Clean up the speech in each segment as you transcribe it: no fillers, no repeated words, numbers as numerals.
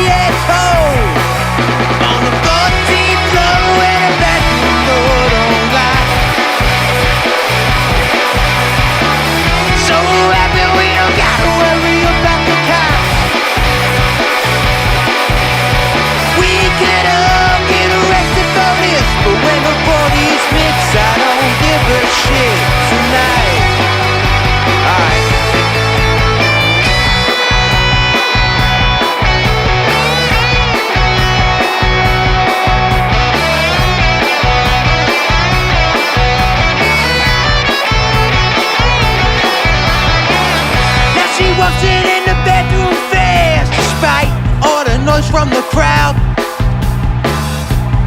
at home. On the 14th floor in a bedroom door don't lie. So happy we don't gotta worry about the cops. We could all get arrested for this, but when the bodies mix, I don't give a shit tonight. Alright. Now she walks in the bedroom fast, despite all the noise from the crowd.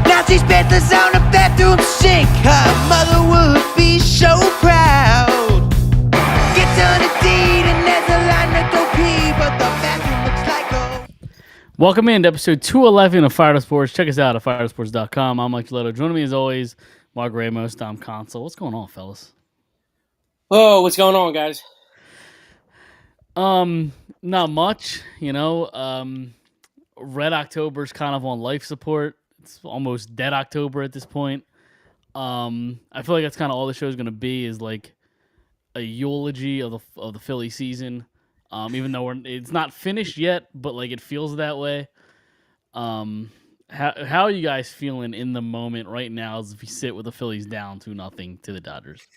Now she's bedless on the bathroom sink. Her mother would be so proud. Gets on the deed and there's a line to go pee, but the bathroom looks like a... Welcome in to episode 211 of Phired Sports. Check us out at phiredsports.com. I'm Mike Giletto. Joining me as always, Mark Ramos, Dom Console. What's going on, fellas? Oh, what's going on, guys? Not much, you know. Red October's kind of on life support. It's almost dead October at this point. I feel like that's kind of all the show's going to be, is like a eulogy of the Philly season. Even though it's not finished yet, but like it feels that way. How are you guys feeling in the moment right now as if you sit with the Phillies down 2-0 to the Dodgers?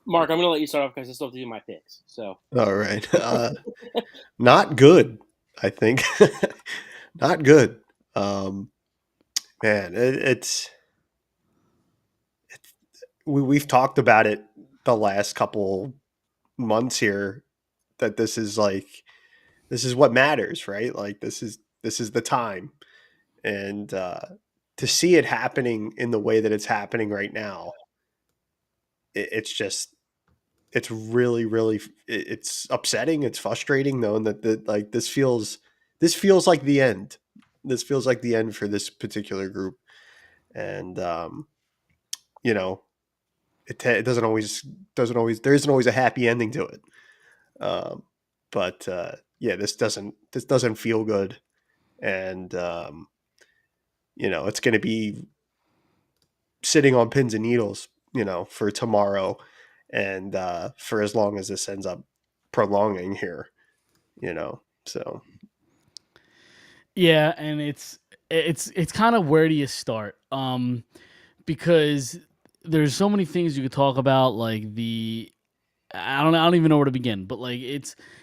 Mark, I'm going to let you start off because I still have to do my picks. So, all right. Not good, I think. Not good. Man, we've talked about it the last couple months here, that this is what matters, right? Like this is the time, and to see it happening in the way that it's happening right now, it's really, really, it's upsetting. It's frustrating knowing that like this feels like the end. This feels like the end for this particular group, and you know, it doesn't always there isn't always a happy ending to it. But yeah, this doesn't feel good, and you know, it's going to be sitting on pins and needles, you know, for tomorrow, and for as long as this ends up prolonging here, you know. So Yeah, and it's kind of, where do you start? Because there's so many things you could talk about, like I don't even know where to begin, but like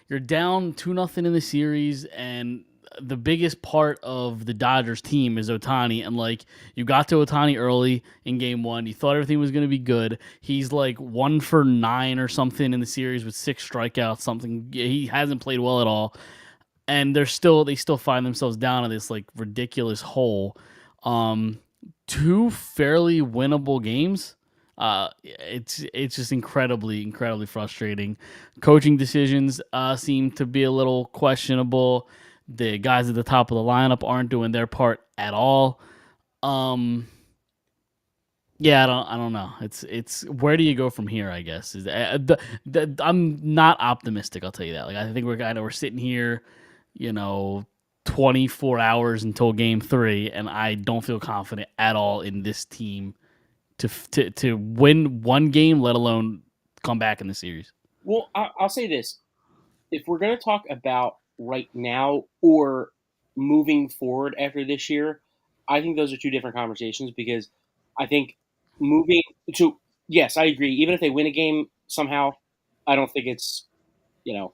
you're down 2-0 in the series, and the biggest part of the Dodgers team is Ohtani, and like you got to Ohtani early in game 1, you thought everything was going to be good. He's like 1 for 9 or something in the series with 6 strikeouts, something. He hasn't played well at all, and they still find themselves down in this like ridiculous hole. 2 fairly winnable games. It's just incredibly frustrating. Coaching decisions seem to be a little questionable. The guys at the top of the lineup aren't doing their part at all. Yeah, I don't know. It's where do you go from here? I guess I'm not optimistic. I'll tell you that. Like I think we're sitting here, you know, 24 hours until game 3, and I don't feel confident at all in this team to win one game, let alone come back in the series. well, I'll say this. If we're going to talk about right now or moving forward after this year, I think those are two different conversations, because I think moving to, yes, I agree. Even if they win a game somehow, I don't think it's, you know,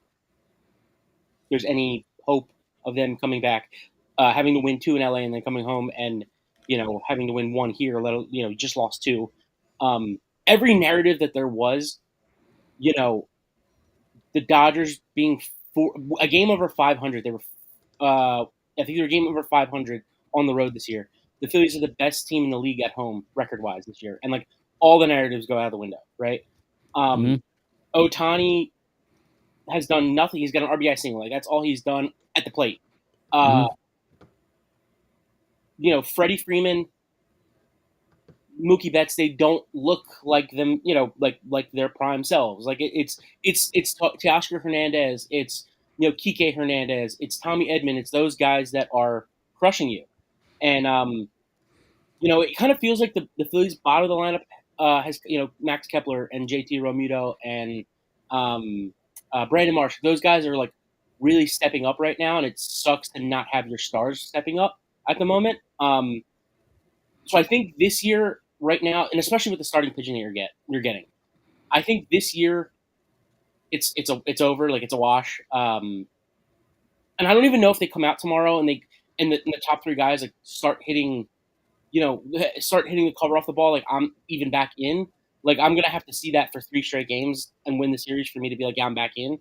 there's any hope of them coming back. Having to win 2 in LA and then coming home and, you know, having to win 1 here, just lost 2. Every narrative that there was, you know, the Dodgers being a game over 500, they were, I think they were a game over 500 on the road this year. The Phillies are the best team in the league at home record-wise this year, and like all the narratives go out the window, right? Ohtani has done nothing. He's got an RBI single. Like that's all he's done at the plate. You know, Freddie Freeman, Mookie Betts, they don't look like them, you know, like their prime selves. Like it's Teoscar Hernandez, it's Kike Hernandez, it's Tommy Edman, it's those guys that are crushing you. And it kind of feels like the Phillies' bottom of the lineup has Max Kepler and JT Romuto and Brandon Marsh. Those guys are like really stepping up right now, and it sucks to not have your stars stepping up at the moment. So I think this year, right now, and especially with the starting pitching that you're getting, I think this year it's over, like it's a wash. And I don't even know if they come out tomorrow and the top three guys like start hitting the cover off the ball, like I'm even back in. Like I'm gonna have to see that for 3 straight games and win the series for me to be like, yeah, I'm back in.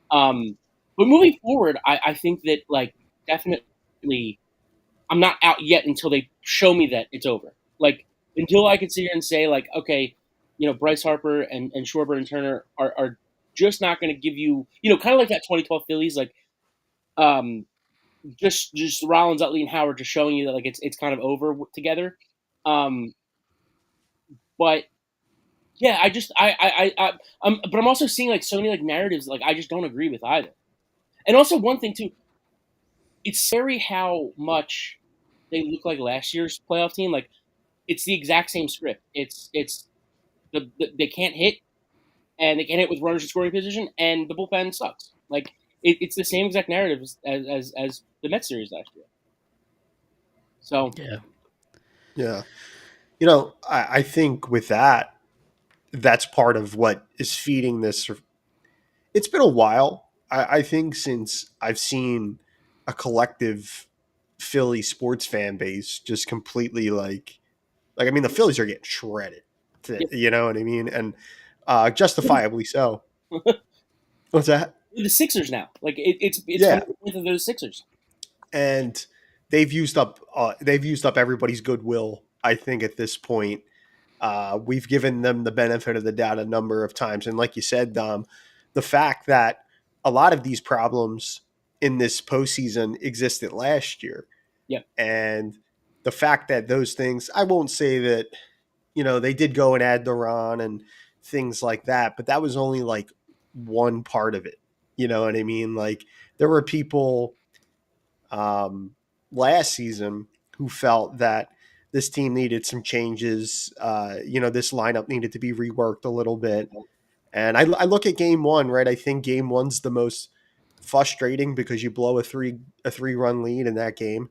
But moving forward, I think that like definitely I'm not out yet until they show me that it's over. Like until I can sit here and say like, okay, Bryce Harper and Schwarber and Turner are just not going to give you, kind of like that 2012 Phillies, like um, just Rollins, Utley, and Howard just showing you that like it's kind of over together. Um, but yeah, but I'm also seeing like so many like narratives like I just don't agree with either. And also one thing too, it's scary how much they look like last year's playoff team. Like it's the exact same script. It's they can't hit and they can't hit with runners in scoring position, and the bullpen sucks. Like it's the same exact narrative as the Mets series last year. So Yeah. Yeah. I think with that, that's part of what is feeding this. It's been a while, I think, since I've seen a collective Philly sports fan base just completely I mean, the Phillies are getting shredded. yeah, You know what I mean? And justifiably so. What's that? the Sixers now, like it's Yeah. funny with those Sixers. And they've used up everybody's goodwill, I think, at this point. We've given them the benefit of the doubt a number of times, and like you said, Dom, the fact that a lot of these problems in this postseason existed last year, Yeah, and the fact that those things, I won't say that they did go and add Duran and things like that, but that was only like one part of it. You know what I mean? Like there were people um, last season who felt that this team needed some changes. This lineup needed to be reworked a little bit. And I look at game one, right? I think game one's the most frustrating because you blow a three run lead in that game,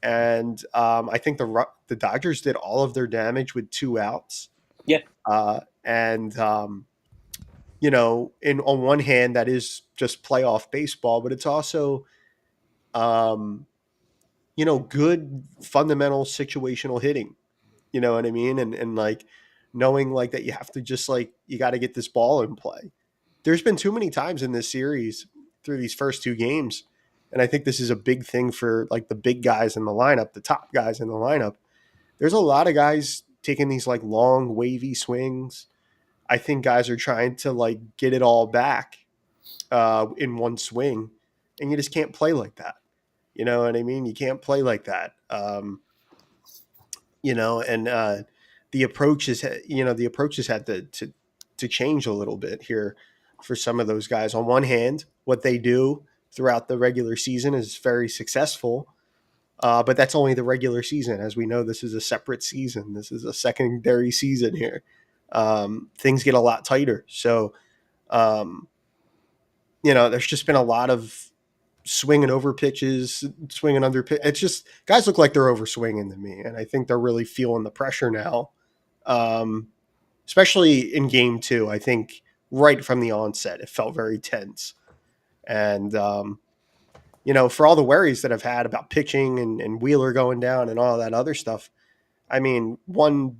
and I think the Dodgers did all of their damage with 2 outs. yeah, And in on one hand, that is just playoff baseball, but it's also um, good fundamental situational hitting. You know what I mean? And like knowing like that you have to just like you got to get this ball in play. There's been too many times in this series through these first 2 games, and I think this is a big thing for like the big guys in the lineup, the top guys in the lineup. There's a lot of guys taking these like long wavy swings. I think guys are trying to like get it all back in one swing, and you just can't play like that. You know what I mean? You can't play like that. And the approaches had to change a little bit here for some of those guys. On one hand, what they do throughout the regular season is very successful, but that's only the regular season. As we know, this is a separate season. This is a secondary season here. Things get a lot tighter. So, um, there's just been a lot of swinging over pitches, swinging under pitch. It's just guys look like they're over swinging to me, and I think they're really feeling the pressure now, um, especially in game two. I think right from the onset, it felt very tense, and for all the worries that I've had about pitching and Wheeler going down and all that other stuff. I mean, one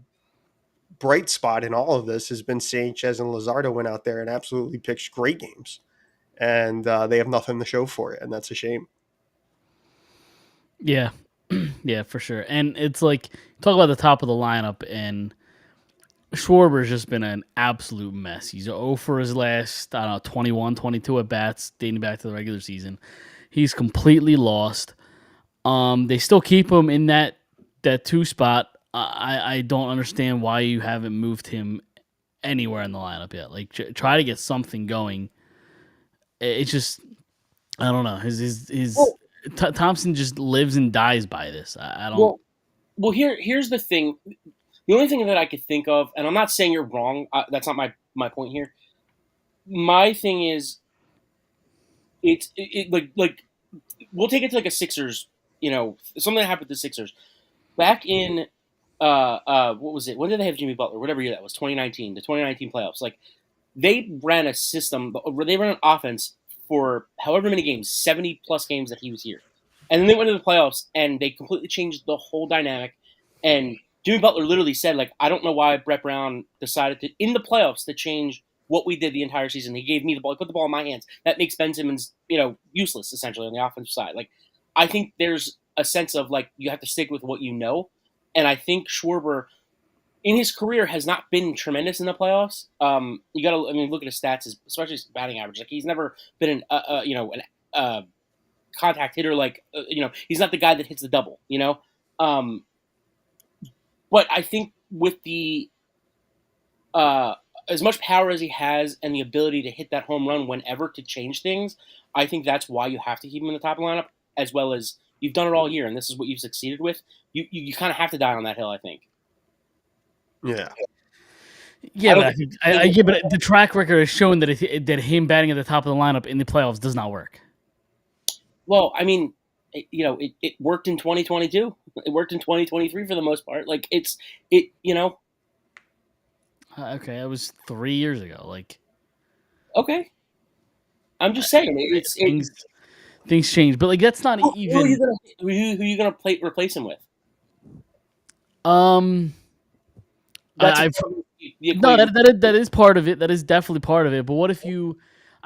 bright spot in all of this has been Sanchez and Luzardo went out there and absolutely pitched great games, and they have nothing to show for it, and that's a shame. Yeah. Yeah, for sure. And it's like talk about the top of the lineup, and Schwarber's just been an absolute mess. He's 0 for his last, I don't know, 21, 22 at bats dating back to the regular season. He's completely lost. They still keep him in that 2 spot. I don't understand why you haven't moved him anywhere in the lineup yet. Like try to get something going. It's just I don't know. His Well, Thompson just lives and dies by this. I don't. well, here's the thing. The only thing that I could think of, and I'm not saying you're wrong. That's not my point here. My thing is, like we'll take it to like a Sixers. Something that happened to the Sixers back in what was it? When did they have Jimmy Butler? Whatever year that was, 2019, the 2019 playoffs. Like they ran a system, they ran an offense for however many games, 70 plus games that he was here. And then they went to the playoffs and they completely changed the whole dynamic. And Jimmy Butler literally said, like, I don't know why Brett Brown decided to, in the playoffs, to change what we did the entire season. He gave me the ball, he put the ball in my hands. That makes Ben Simmons, useless essentially on the offensive side. Like, I think there's a sense of like you have to stick with what you know. And I think Schwarber in his career has not been tremendous in the playoffs. You got to, look at his stats, especially his batting average. Like he's never been an contact hitter. Like he's not the guy that hits the double. But I think with the as much power as he has and the ability to hit that home run whenever to change things, I think that's why you have to keep him in the top of the lineup. As well as you've done it all year, and this is what you've succeeded with. You kind of have to die on that hill, I think. Yeah. Yeah, but but the track record has shown that that him batting at the top of the lineup in the playoffs does not work. Well, it worked in 2022. It worked in 2023 for the most part. Like okay, that was 3 years ago. Like, okay, I'm just saying things change, but like that's not even. Who are you gonna replace him with? That is part of it. That is definitely part of it. But what if you?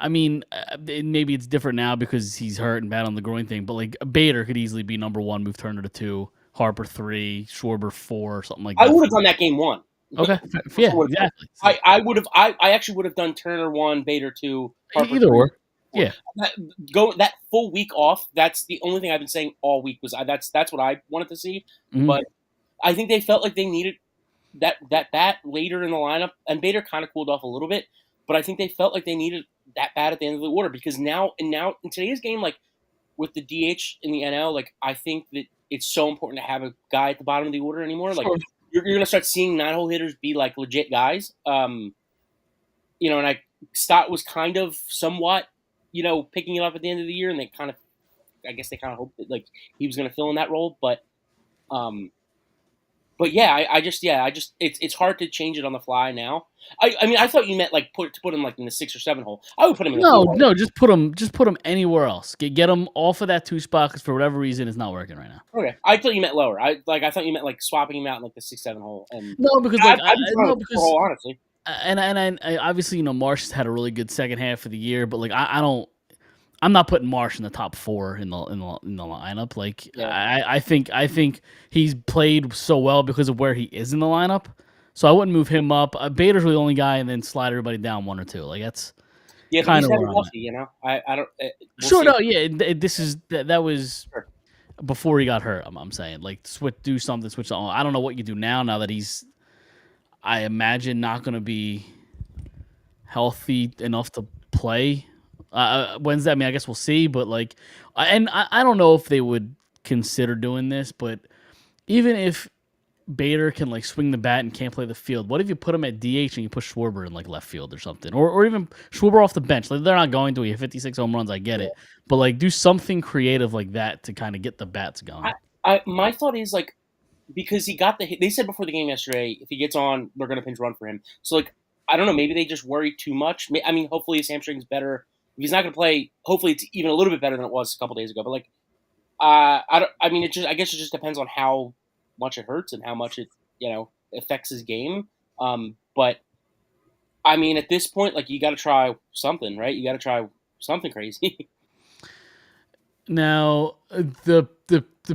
Maybe it's different now because he's hurt and bad on the groin thing. But like Bader could easily be number 1, move Turner to 2, Harper 3, Schwarber 4, something like that. I would have done that game 1. Okay, yeah, exactly. I would have. I actually would have done Turner 1, Bader 2, Harper either 3. Or. Yeah, that full week off. That's the only thing I've been saying all week was that's what I wanted to see. Mm-hmm. But I think they felt like they needed that later in the lineup, and Bader kind of cooled off a little bit. But I think they felt like they needed that bad at the end of the order because now in today's game, like with the DH in the NL, like I think that it's so important to have a guy at the bottom of the order anymore. Like you're gonna start seeing 9-hole hitters be like legit guys. And Stott was kind of somewhat, picking it up at the end of the year, and they kind of hoped that like he was going to fill in that role, but yeah, it's hard to change it on the fly now. I thought you meant like put him like in the 6 or 7 hole. I would put him in no, just put him anywhere else. Get him off of that 2 spot because for whatever reason it's not working right now. Okay, I thought you meant lower. I thought you meant like swapping him out in like the 6-7 hole. And no, because like hole, honestly. And I obviously Marsh has had a really good second half of the year, but like I'm not putting Marsh in the top 4 in the lineup. Like yeah. I think he's played so well because of where he is in the lineup, so I wouldn't move him up. Bader's the only guy, and then slide everybody down 1 or 2. Like that's kind of lucky, I don't. Sure, no, yeah. That was before he got hurt. I'm saying like switch on. I don't know what you do now that he's. I imagine not going to be healthy enough to play Wednesday. I guess we'll see, but like, I don't know if they would consider doing this, but even if Bader can like swing the bat and can't play the field, what if you put him at DH and you put Schwarber in like left field or something, or even Schwarber off the bench? Like they're not going to. He have 56 home runs, I get it, but like do something creative like that to kind of get the bats going. My thought is like. Because he got the hit. They said before the game yesterday, if he gets on, they're going to pinch run for him. So, like, I don't know. Maybe they just worry too much. Hopefully his hamstring's better. If he's not going to play, hopefully it's even a little bit better than it was a couple days ago. But, like, I guess it just depends on how much it hurts and how much it, affects his game. But, at this point, like, you got to try something, right? You got to try something crazy. Now, the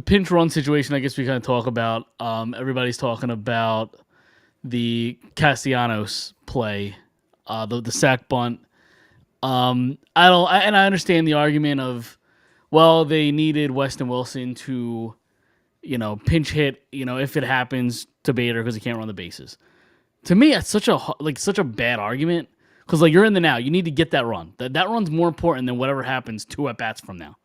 pinch run situation, I guess we kind of talk about. Everybody's talking about the Castellanos play, the sack bunt. I understand the argument of, well, they needed Weston Wilson to, pinch hit, if it happens to Bader because he can't run the bases. To me, that's such a bad argument Because like you're in the now, you need to get that run. That run's more important than whatever happens 2 at bats from now.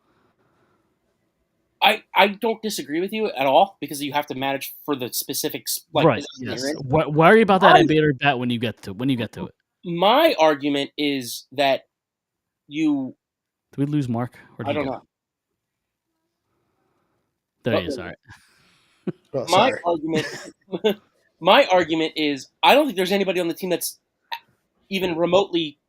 I don't disagree with you at all because you have to manage for the specifics. Like, Right. Yes. Worry about that at bat when you get to it. My argument is that you. Did we lose Mark? Or I don't know. There he is. All right. Oh, My sorry. my argument is I don't think there's anybody on the team that's even remotely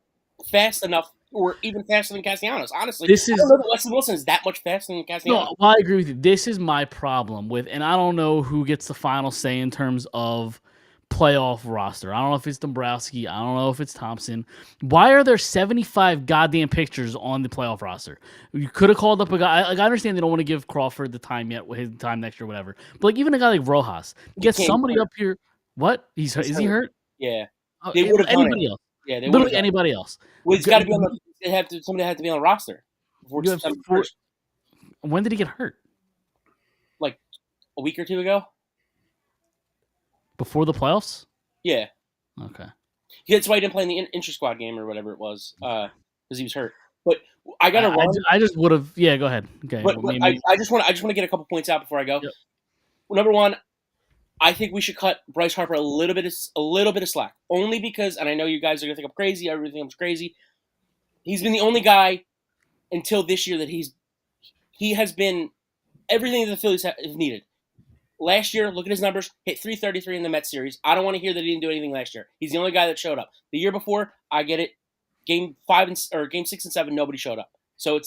fast enough, or even faster than Castellanos. Honestly, I don't know that Wesley Wilson is that much faster than Castellanos. No, well, I agree with you. This is my problem with, and I don't know who gets the final say in terms of playoff roster. I don't know if it's Dombrowski. I don't know if it's Thompson. Why are there 75 goddamn pictures on the playoff roster? You could have called up a guy. Like, I understand they don't want to give Crawford the time yet, his time next year, whatever. But like even a guy like Rojas, get somebody up here. What? Is he hurt? Yeah, they would have done anybody it. else. Yeah, they literally anybody else. Well, it's got to be on the. Somebody had to be on the roster. When did he get hurt? Like a week or two ago. Before the playoffs? Yeah. Okay. That's why he didn't play in the intra-squad game or whatever it was, because he was hurt. But I got to run. I just would have. Yeah, go ahead. Okay. But I just want to get a couple points out before I go. Yep. Well, number one, I think we should cut Bryce Harper a little bit of slack, only because, and I know you guys are gonna think I'm crazy. Everything I'm crazy. He's been the only guy until this year that he has been everything that the Phillies have needed. Last year, look at his numbers, hit 333 in the Mets series. I don't want to hear that he didn't do anything last year. He's the only guy that showed up. The year before, I get it. Game 6 and 7, nobody showed up. So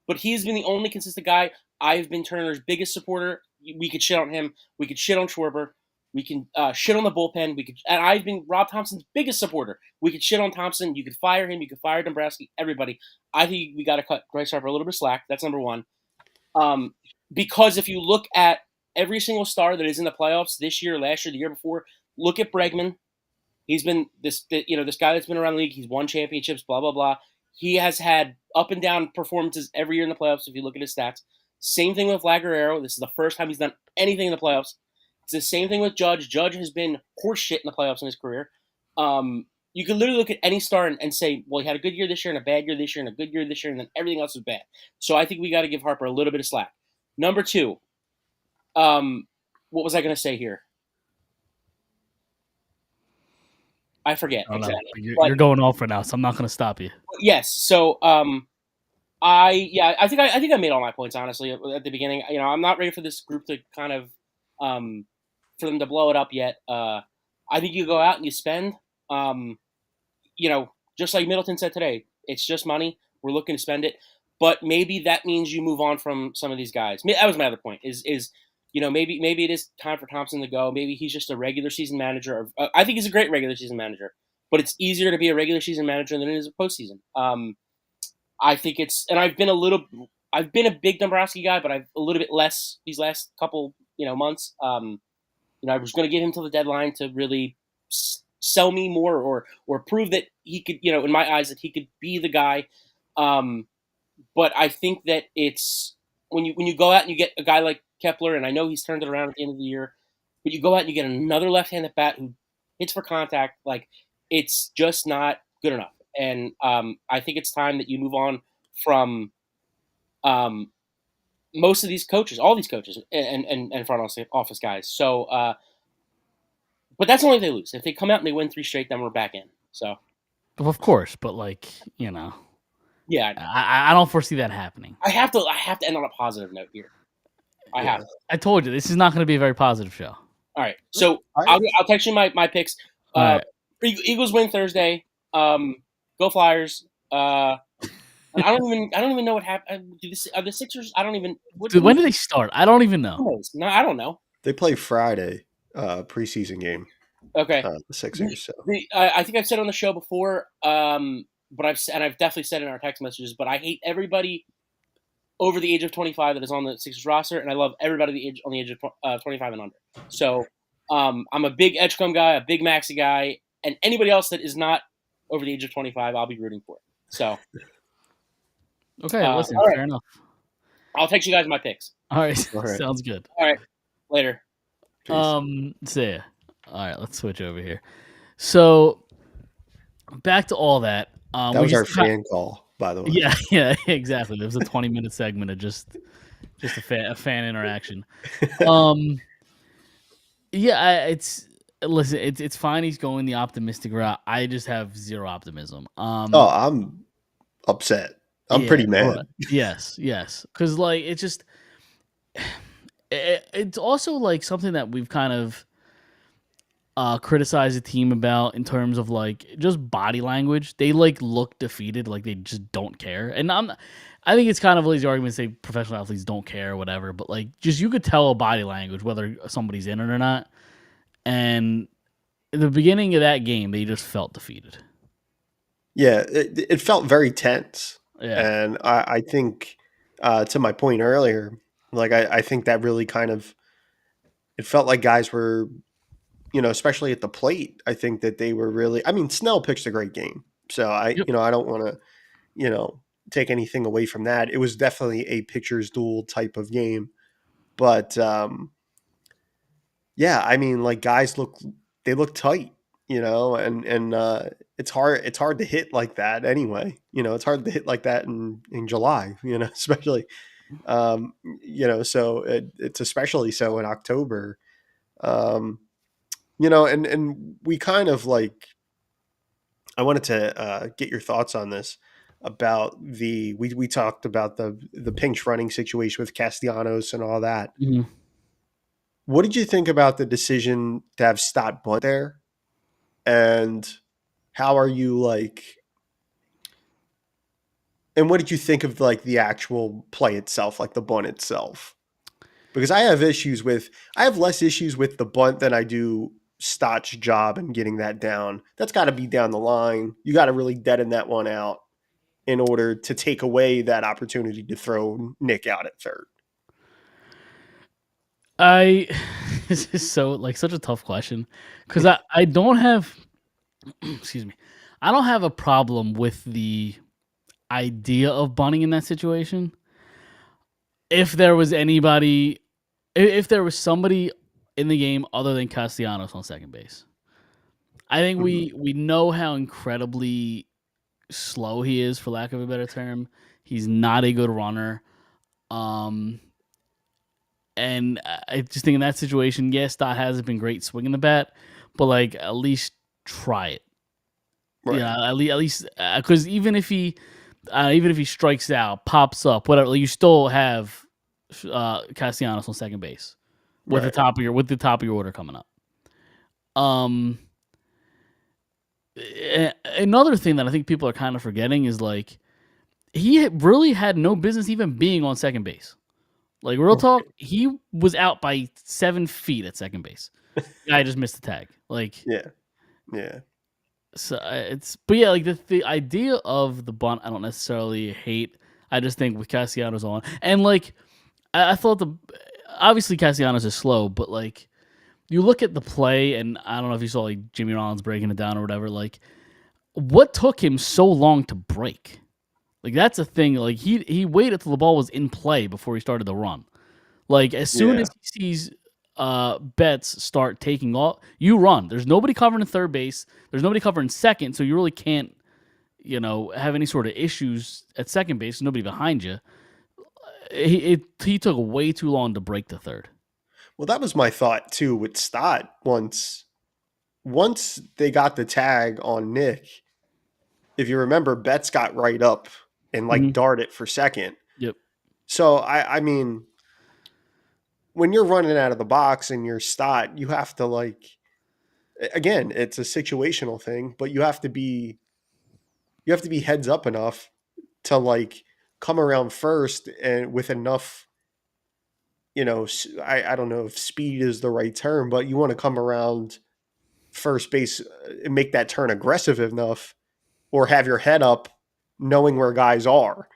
but he's been the only consistent guy. I've been Turner's biggest supporter. We could shit on him. We could shit on Schwarber. We can shit on the bullpen. And I've been Rob Thompson's biggest supporter. We could shit on Thompson. You could fire him. You could fire Dombrowski. Everybody. I think we got to cut Bryce Harper a little bit of slack. That's number one. Because if you look at every single star that is in the playoffs this year, last year, the year before, look at Bregman. He's been this guy that's been around the league. He's won championships, blah, blah, blah. He has had up and down performances every year in the playoffs if you look at his stats. Same thing with Vlad Guerrero. This is the first time he's done anything in the playoffs. It's the same thing with Judge. Judge has been horseshit in the playoffs in his career. You can literally look at any star and say, well, he had a good year this year and a bad year this year and a good year this year, and then everything else was bad. So I think we got to give Harper a little bit of slack. Number two, what was I going to say here? I forget. Exactly. You're going off right now, so I'm not going to stop you. Yes. So I think I made all my points honestly at the beginning. I'm not ready for this group to kind of for them to blow it up yet. I think you go out and you spend. Just like Middleton said today, it's just money. We're looking to spend it, but maybe that means you move on from some of these guys. That was my other point. Maybe it is time for Thompson to go. Maybe he's just a regular season manager. I think he's a great regular season manager, but it's easier to be a regular season manager than it is a postseason. I think and I've been a big Dombrowski guy, but I've a little bit less these last couple, months. I was going to give him till the deadline to really sell me more or prove that he could, in my eyes, that he could be the guy. But I think that it's when you go out and you get a guy like Kepler, and I know he's turned it around at the end of the year, but you go out and you get another left-handed bat who hits for contact, like it's just not good enough. And I think it's time that you move on from most of these coaches, all these coaches, and front office guys. So, but that's only if they lose. If they come out and they win 3 straight, then we're back in. So, of course, but yeah, I don't foresee that happening. I have to end on a positive note here. I told you this is not going to be a very positive show. All right, so I'll text you my picks. Right. Eagles win Thursday. Go Flyers. I don't even know what happened. Are the Sixers? I don't even. When do they start? I don't even know. No, I don't know. They play Friday, preseason game. Okay. The Sixers. So. I think I've said on the show before, but I've definitely said in our text messages. But I hate everybody over the age of 25 that is on the Sixers roster, and I love everybody on the age of 25 and under. So I'm a big Edgecombe guy, a big Maxey guy, and anybody else that is not over the age of 25, I'll be rooting for. So. Okay, listen, right. fair enough. I'll text you guys my picks. All right. Sounds good. All right, later. See ya. All right, let's switch over here. So, back to all that. That We was our just fan call, by the way. yeah, yeah, exactly. There was a 20-minute segment of just a fan interaction. Um, yeah, it's listen, it's fine. He's going the optimistic route. I just have zero optimism. Oh, I'm upset. I'm Yeah, pretty right. mad. Yes, yes. Because like it's just it's also like something that we've kind of criticized the team about in terms of like just body language. They like look defeated, like they just don't care. And I think it's kind of a lazy argument to say professional athletes don't care or whatever, but like just you could tell a body language whether somebody's in it or not. And in the beginning of that game, they just felt defeated. Yeah, it felt very tense. Yeah. And I think, to my point earlier, like I think that really kind of, it felt like guys were, especially at the plate, I think that they were really, I mean, Snell pitched a great game. So Yep. I don't want to, you know, take anything away from that. It was definitely a pitcher's duel type of game. But yeah, I mean, like guys they look tight, and it's hard to hit like that anyway. It's hard to hit like that in July, especially, so it's especially so in October. Um, and we kind of like, I wanted to get your thoughts on this about we talked about the pinch running situation with Castellanos and all that. Mhm. What did you think about the decision to have Stott bunt there? And how are you like? And what did you think of like the actual play itself, like the bunt itself? Because I have less issues with the bunt than I do Stott's job and getting that down. That's got to be down the line. You got to really deaden that one out in order to take away that opportunity to throw Nick out at third. I this is so like such a tough question because I don't have excuse me, I don't have a problem with the idea of bunting in that situation. If there was anybody, if there was somebody in the game other than Castellanos on second base, I think Mhm. we know how incredibly slow he is, for lack of a better term. He's not a good runner. Um, and I just think in that situation, yes, Dot hasn't been great swinging the bat, but like at least try it. Right. Yeah, at least because even if he strikes out, pops up, whatever, like, you still have Castellanos on second base with the Right. top of your order coming up. Um, Another thing that I think people are kind of forgetting is like really had no business even being on second base. Like real talk, he was out by 7 feet at second base. Guy just missed the tag. Like Yeah. Yeah. so, but yeah, like the idea of the bunt, I don't necessarily hate. I just think with Castellanos on, and like I thought obviously Castellanos is slow, but like you look at the play, and I don't know if you saw like Jimmy Rollins breaking it down or whatever. Like what took him so long to break? Like that's a thing. Like he waited till the ball was in play before he started the run. Like as soon Yeah. as he sees Betts start taking off, you run. There's nobody covering third base. There's nobody covering second, so you really can't, have any sort of issues at second base. There's nobody behind you. He took way too long to break the third. Well, that was my thought too with Stott. Once they got the tag on Nick, if you remember, Betts got right up and like Mm-hmm. darted for second. Yep. So I mean, when you're running out of the box and you're Stott, you have to like, again, it's a situational thing, but you have to be heads up enough to like come around first and with enough, I don't know if speed is the right term, but you want to come around first base and make that turn aggressive enough or have your head up knowing where guys are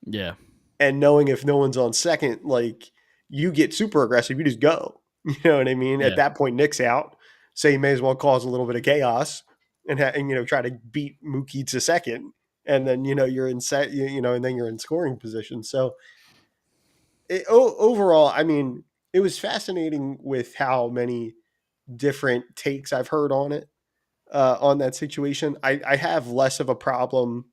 Yeah. and knowing if no one's on second, like you get super aggressive, you just go. You know what I mean? At Yeah. that point, Nick's out. So you may as well cause a little bit of chaos and try to beat Mookie to second. And then, you're in and then you're in scoring position. So overall, I mean, it was fascinating with how many different takes I've heard on it. on that situation. I have less of a problem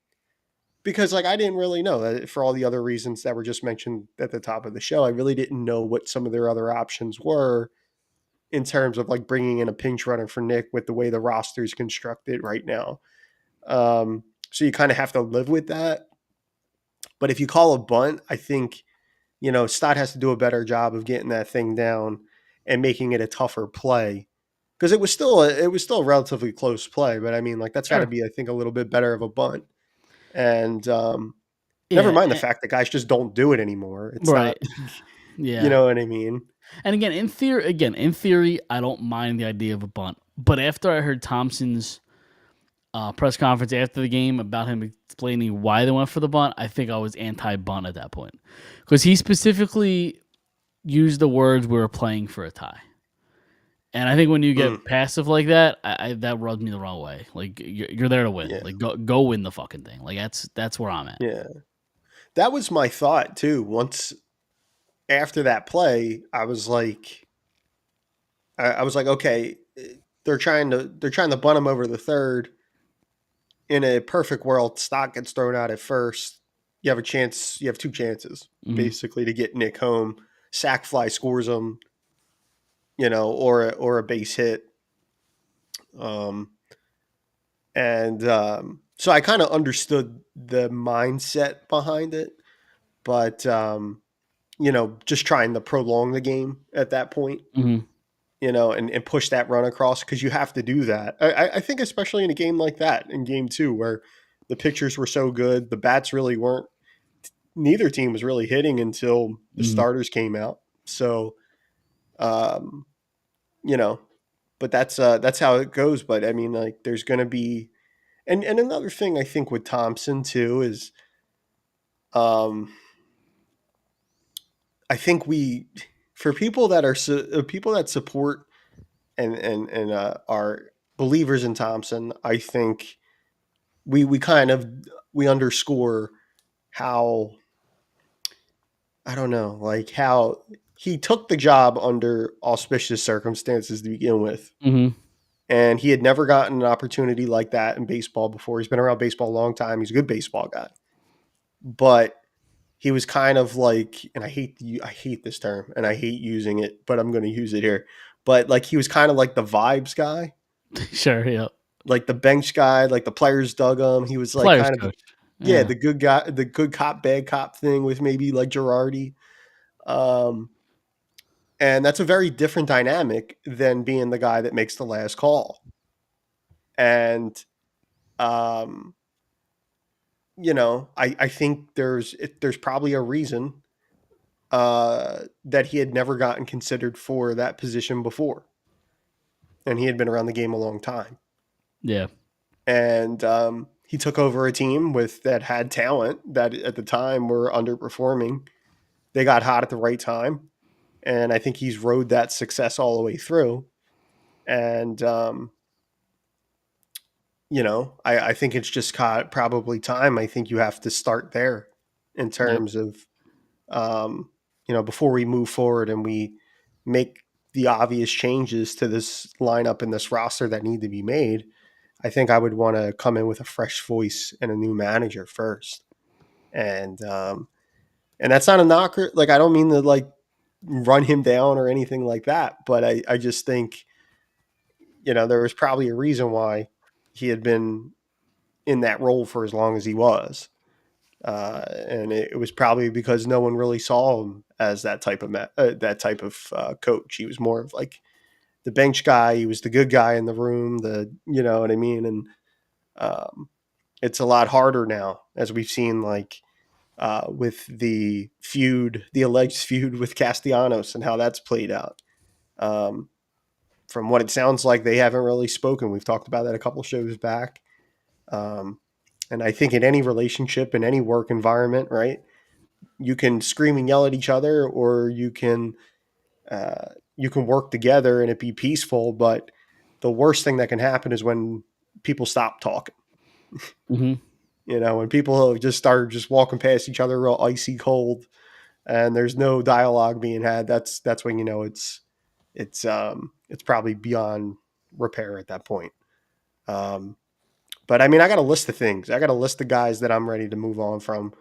because like I didn't really know that for all the other reasons that were just mentioned at the top of the show. I really didn't know what some of their other options were in terms of like bringing in a pinch runner for Nick with the way the roster is constructed right now. So you kind of have to live with that. But if you call a bunt, I think Stott has to do a better job of getting that thing down and making it a tougher play because it was still a relatively close play. But I mean, like that's got to Sure. be I think a little bit better of a bunt. And never Yeah. mind the fact that guys just don't do it anymore. It's Right. not like, you Yeah. know what I mean? And again, in theory, I don't mind the idea of a bunt. But after I heard Thompson's press conference after the game about him explaining why they went for the bunt, I think I was anti-bunt at that point because he specifically used the words "we were playing for a tie." And I think when you Mm, get passive like that, that rubs me the wrong way. Like you're there to win. yeah, Like go win the fucking thing. Like that's where I'm at. yeah. That was my thought too. Once after that play, I was like, okay, they're trying to bunt him over the third. In a perfect world, Stock gets thrown out at first. You have a chance. You have two chances Hmm. basically to get Nick home. Sack fly scores him, or a base hit. Um, and so I kind of understood the mindset behind it, but just trying to prolong the game at that point, Hmm. and push that run across because you have to do that. I think especially in a game like that, in game two, where the pitchers were so good, the bats really weren't. Neither team was really hitting until the Hmm. starters came out. So, um, you know, but that's how it goes. But I mean, like, there's going to be, and another thing I think with Thompson too is, um, I think for people that are people that support and are believers in Thompson, I think we kind of we underscore how I don't know, like how he took the job under auspicious circumstances to begin with. Hmm. And he had never gotten an opportunity like that in baseball before. He's been around baseball a long time. He's a good baseball guy. But he was kind of like, and I hate this term and I hate using it, but I'm going to use it here. But like he was kind of like the vibes guy, Sure. Yeah. like the bench guy, like the players dug him. He was like Players kind of coach. yeah, Yeah. the good guy, the good cop, bad cop thing with maybe like Girardi. Um, and that's a very different dynamic than being the guy that makes the last call. And um, I think there's probably a reason that he had never gotten considered for that position before, and he had been around the game a long time. Yeah. And he took over a team that had talent that at the time were underperforming. They got hot at the right time, and I think he's rode that success all the way through. And I think it's just probably time. I think you have to start there in Yep. terms of before we move forward and we make the obvious changes to this lineup and this roster that need to be made. I think I would want to come in with a fresh voice and a new manager first. And that's not a knocker. Like I don't mean to like run him down or anything like that, but I just think there was probably a reason why he had been in that role for as long as he was. And it was probably because no one really saw him as that type of coach. He was more of like the bench guy. He was the good guy in the room. You know what I mean. And um, it's a lot harder now, as we've seen, like with the alleged feud with Castellanos and how that's played out. Um, from what it sounds like, they haven't really spoken. We've talked about that a couple shows back. Um, and I think in any relationship, in any work environment, right, you can scream and yell at each other, or you can work together and it be peaceful. But the worst thing that can happen is when people stop talking. Hmm. When people just start just walking past each other real icy cold, and there's no dialogue being had. That's when it's probably beyond repair at that point. Um, but I mean, I got a list of things. I got a list of guys that I'm ready to move on from.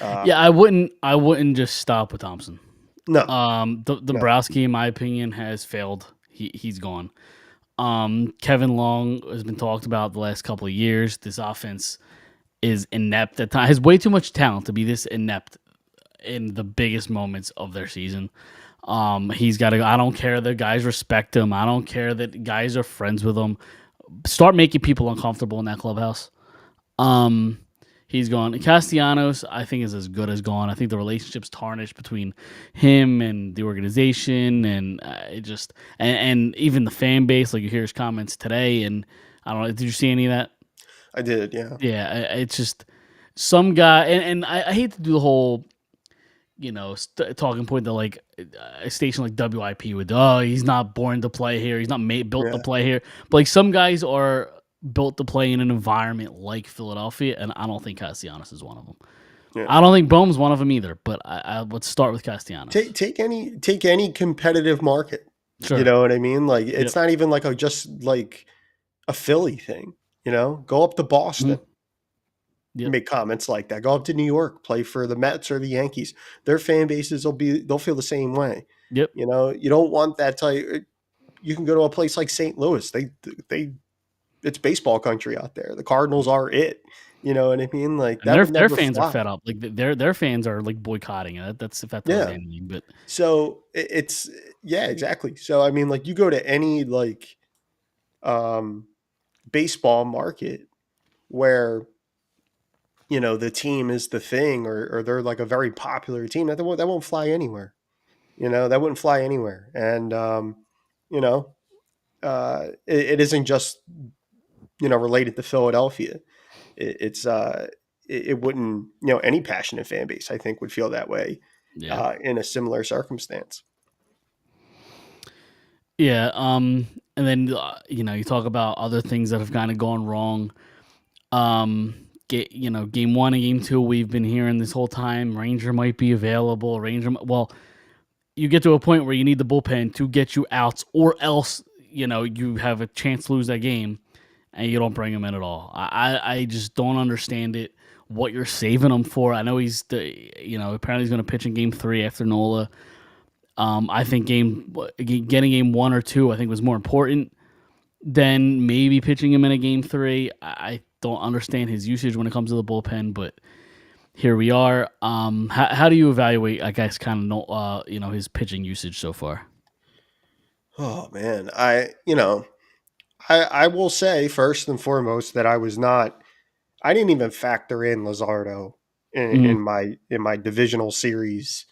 Yeah, Um, I wouldn't just stop with Thompson. no, no, Dombrowski, in my opinion, has failed. He's gone. Kevin Long has been talked about the last couple of years. This offense is inept at times. Has way too much talent to be this inept in the biggest moments of their season. He's got to. I don't care that guys respect him. I don't care that guys are friends with him. Start making people uncomfortable in that clubhouse. Um, he's gone. Castellanos, I think, is as good as gone. I think the relationship's tarnished between him and the organization, and it just and even the fan base. Like you hear his comments today, and I don't know. Did you see any of that? I did. Yeah, Yeah, it's just some guy, and I hate to do the whole talking point that like a station like WIP with he's not born to play here, he's not built to yeah, play here. But like some guys are built to play in an environment like Philadelphia, and I don't think Castellanos is one of them. yeah. I don't think Bohm's one of them either. But I would start with Castellanos. Take any competitive market. You Sure. know what I mean? Like Yep. it's not even like just like a Philly thing. Go up to Mhm. Boston, Yep. make comments like that. Go up to New York, play for the Mets or the Yankees. Their fan bases they'll feel the same way. Yep. You don't want that type. You can go to a place like St. Louis. They it's baseball country out there. The Cardinals are it. You know what I mean? Like And that their would their never fans are fly. fed up. Like their fans are like boycotting it. That's if that tells you Yeah. anything. But So it's yeah, exactly. So I mean, like you go to any like um baseball market where the team is the thing, or they're like a very popular team that won't fly anywhere. That wouldn't fly anywhere. And you know it isn't just related to Philadelphia. It wouldn't, any passionate fan base I think would feel that way yeah. in a similar circumstance. Yeah. And then you talk about other things that have kind of gone wrong. Game one and game two, we've been hearing this whole time. Ranger might be available. Well, you get to a point where you need the bullpen to get you outs, or else you have a chance to lose that game, and you don't bring him in at all. I just don't understand it. What you're saving him for? I know apparently he's going to pitch in game three after Nola. I think getting game one or two, I think was more important than maybe pitching him in a game three. I don't understand his usage when it comes to the bullpen, but here we are. How do you evaluate, I guess, kind of his pitching usage so far? Oh man, I will say first and foremost that I didn't even factor in Lazardo Mm. in my divisional series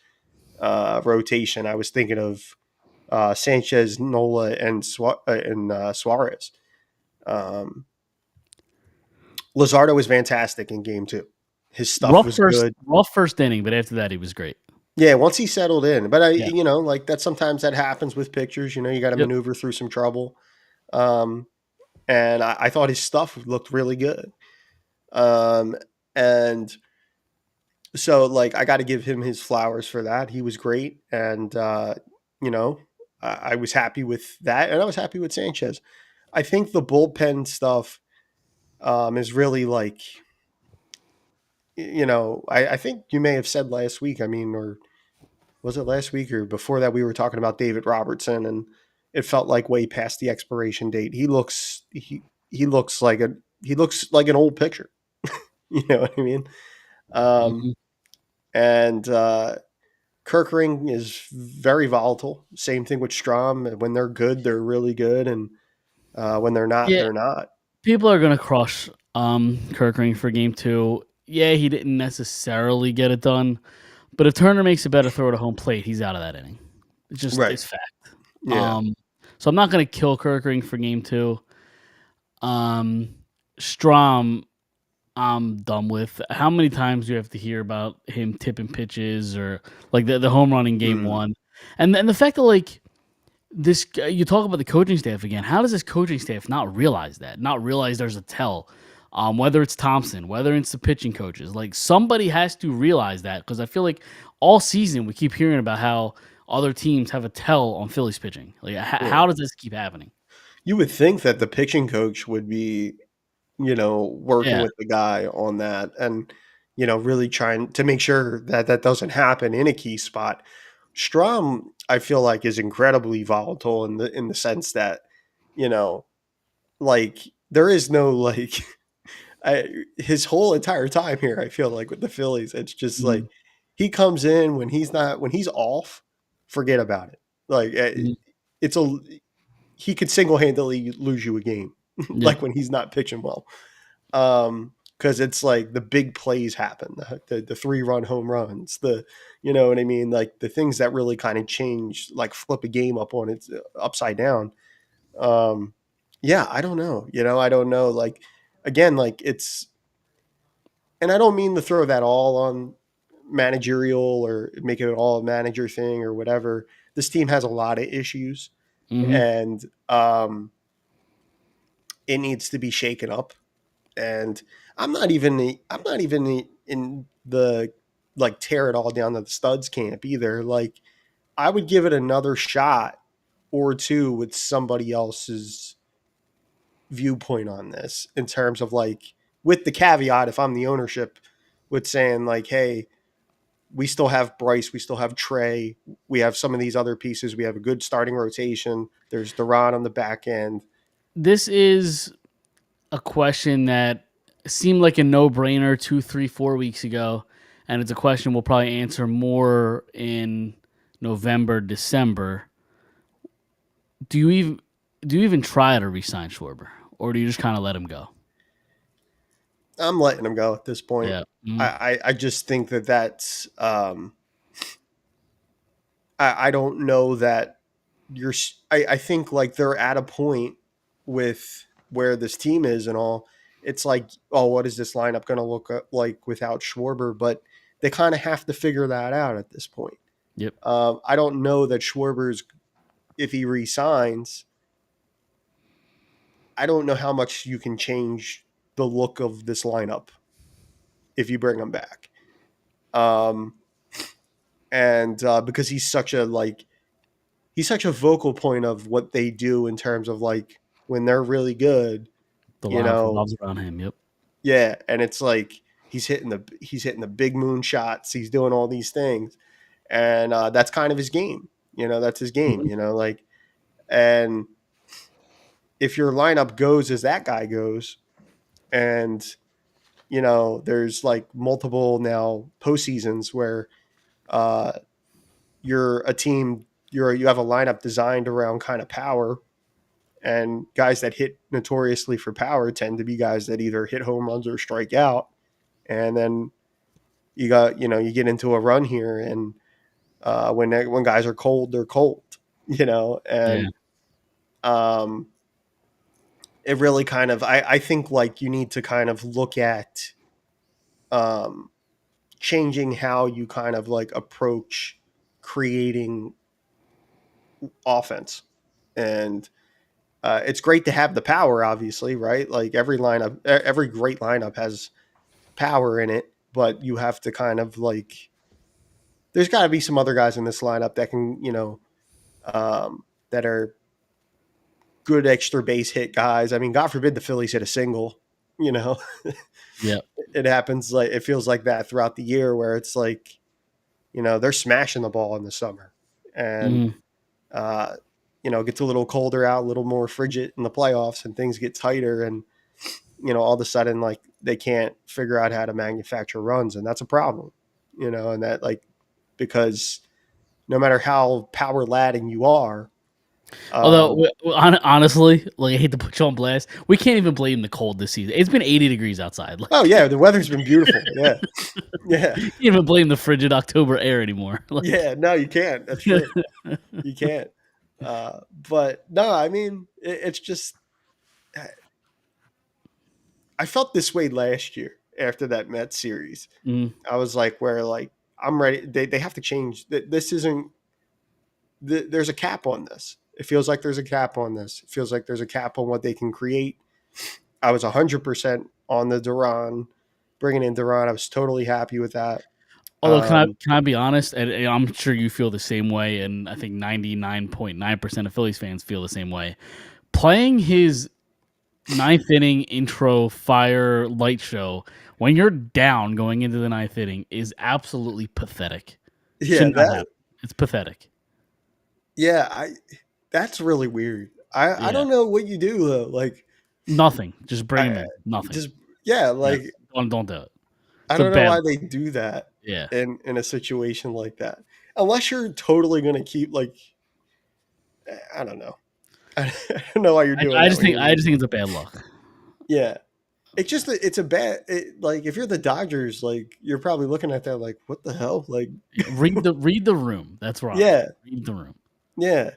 rotation. I was thinking of Sanchez, Nola, and Suarez. Um, Lazardo was fantastic in game two. His stuff was good. Rough first inning, but after that he was great. Yeah, once he settled in. But Yeah. like that sometimes that happens with pitchers. You got to Yep. maneuver through some trouble. Um, and I thought his stuff looked really good. Um, and so like I got to give him his flowers for that. He was great, and you know I was happy with that, and I was happy with Sanchez. I think the bullpen stuff is really like I think you may have said last week. I mean, or was it last week or before that? We were talking about David Robertson, and it felt like way past the expiration date. He looks like an old picture. You know what I mean? Um, Mhm. and Kirkring is very volatile. Same thing with Strom. When they're good, they're really good, and when they're not, Yeah, they're not. people are gonna crush Kirkring for game two. Yeah, he didn't necessarily get it done, but if Turner makes a better throw to home plate, he's out of that inning. Right. It's fact. Yeah. Um, so I'm not gonna kill Kirkring for game two. Strom, I'm done with. How many times do you have to hear about him tipping pitches or like the home run in game Mm. one? And then the fact that like this, you talk about the coaching staff again. How does this coaching staff not realize that? Not realize there's a tell. Whether it's Thompson, whether it's the pitching coaches, like somebody has to realize that, because I feel like all season we keep hearing about how other teams have a tell on Phillies pitching. Like, Yeah. how does this keep happening? You would think that the pitching coach would be, working Yeah. with the guy on that and, really trying to make sure that that doesn't happen in a key spot. Strom, I feel like, is incredibly volatile in the sense that, you know, like there is no like his whole entire time here, I feel like with the Phillies, it's just Mhm, like he comes in when he's off, forget about it. Like mhm. it's a he could single handedly lose you a game, Yep. like when he's not pitching well. Because it's like the big plays happen, the 3-run home runs, you know what I mean, like the things that really kind of change, like flip a game up on its upside down. Um, yeah, I don't know. I don't know. Like again, like it's and I don't mean to throw that all on managerial or make it all a manager thing or whatever. This team has a lot of issues, Mhm. and it needs to be shaken up. And I'm not even in the like tear it all down to the studs camp either. Like I would give it another shot or two with somebody else's viewpoint on this in terms of like with the caveat if I'm the ownership with saying like, hey, we still have Bryce, we still have Trey, we have some of these other pieces, we have a good starting rotation. There's Duran on the back end. This is a question that seemed like a no-brainer 2, 3, 4 weeks ago, and it's a question we'll probably answer more in November, December. Do you even try to resign Schwarber, or do you just kind of let him go? I'm letting him go at this point. Yeah. I just think that that's I don't know that I think like they're at a point with where this team is and all. It's like, oh, what is this lineup going to look like without Schwarber? But they kind of have to figure that out at this point. Yep. I don't know that Schwarber's, if he resigns, I don't know how much you can change the look of this lineup if you bring him back. Um, and because he's such a vocal point of what they do in terms of like when they're really good, The you lineup know, revolves around him. Yep. yeah, and it's like he's hitting the big moon shots, he's doing all these things, and that's kind of his game. That's his game. Mhm. Like, and if your lineup goes as that guy goes, and there's like multiple now postseasons where uh, you're a team, you have a lineup designed around kind of power, and guys that hit notoriously for power tend to be guys that either hit home runs or strike out. And then you get into a run here, and when guys are cold, they're cold, Yeah. and um, it really kind of I think like you need to kind of look at um, changing how you kind of like approach creating offense. And it's great to have the power, obviously, right? Like every great lineup has power in it, but you have to kind of like, there's got to be some other guys in this lineup that can, that are good extra base hit guys. I mean, God forbid the Phillies hit a single, you know, Yep. it happens like, it feels like that throughout the year where it's like, they're smashing the ball in the summer, and, Mhm. uh, it gets a little colder out, a little more frigid in the playoffs, and things get tighter. And, all of a sudden, like they can't figure out how to manufacture runs. And that's a problem, and that like, because no matter how power laden you are, Although, um, honestly, like I hate to put you on blast, we can't even blame the cold this season. It's been 80 degrees outside. oh Like, yeah, the weather's been beautiful. Yeah. Yeah. you can't even blame the frigid October air anymore. Like, Yeah. No, you can't. That's true. You can't. But no, I mean, it's just, I felt this way last year after that Mets series. mm, I was like, where like, I'm ready. They have to change. This isn't, there's a cap on this. It feels like there's a cap on this. It feels like there's a cap on what they can create. I was 100% on the Duran, bringing in Duran. I was totally happy with that. although, Um, can I be honest? And I'm sure you feel the same way, and I think 99.9% of Phillies fans feel the same way. playing his ninth inning intro fire light show when you're down going into the ninth inning is absolutely pathetic. Yeah, Should not that happen. It's pathetic. yeah, that's really weird. I Yeah. don't know what you do though. Like Nothing. Just bring him I in. Nothing. just yeah, Yeah. like Don't do it. I It's a don't know bad why look. they do that Yeah. in a situation like that. Unless you're totally gonna keep like I don't know. I don't know why you're doing I that just when think you're I just think losing. it's a bad look. Yeah. It's a bad like if you're the Dodgers, like you're probably looking at that like what the hell? Like Yeah, read the room. That's where I'm at. yeah, Read the room. yeah.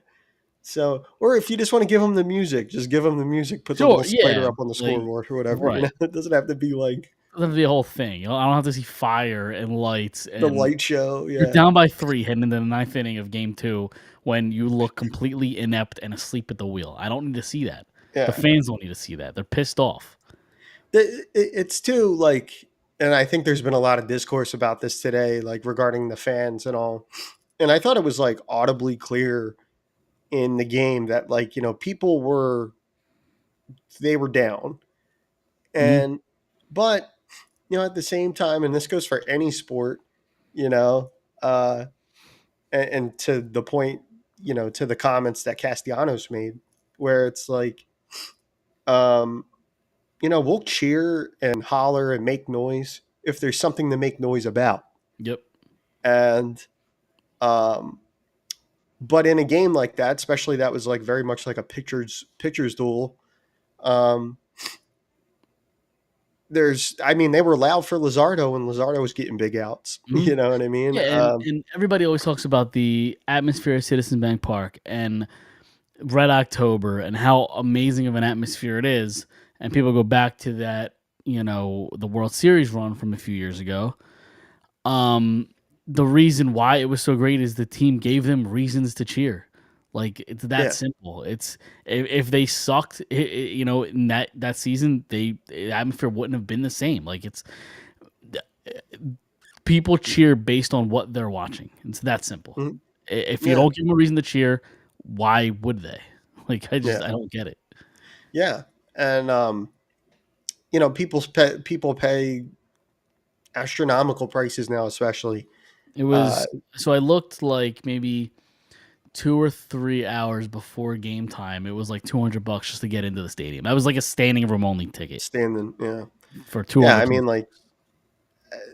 So or if you just want to give them the music, just give them the music, put the Sure. little Yeah. spider up on the Like scoreboard or whatever, you know. right. It doesn't have to be like Doesn't have to be a whole thing. You know, I don't have to see fire and lights the and light show. you're Yeah. down by 3 heading into the ninth inning of game 2 when you look completely inept and asleep at the wheel. I don't need to see that. The Yeah. fans don't need to see that. They're pissed off. It's too like and I think there's been a lot of discourse about this today like regarding the fans and all. And I thought it was like audibly clear in the game that like, you know, people were they were down. Mhm. And but you know, at the same time, and this goes for any sport, you know, uh, and to the point, you know, to the comments that Castellanos made, where it's like, um, you know, we'll cheer and holler and make noise if there's something to make noise about. Yep. And, um, but in a game like that, especially that was like very much like a pitchers duel. Um, I mean, they were loud for Luzardo when Luzardo was getting big outs. Mhm. You know what I mean? Yeah, and everybody always talks about the atmosphere at Citizens Bank Park and Red October and how amazing of an atmosphere it is. And people go back to that, the World Series run from a few years ago. Um, the reason why it was so great is the team gave them reasons to cheer. Like it's that Yeah. simple. It's if they sucked, in that season, the atmosphere wouldn't have been the same. Like it's people cheer based on what they're watching. It's that simple. Mhm. If you Yeah. don't give them a reason to cheer, why would they? Like I Yeah. don't get it. Yeah. And you know, people pay astronomical prices now, especially. It Uh, was so I looked like maybe 2 or 3 hours before game time. It was like $200 just to get into the stadium. That was like a standing room only ticket standing. Yeah. for two Yeah. over I two. mean, like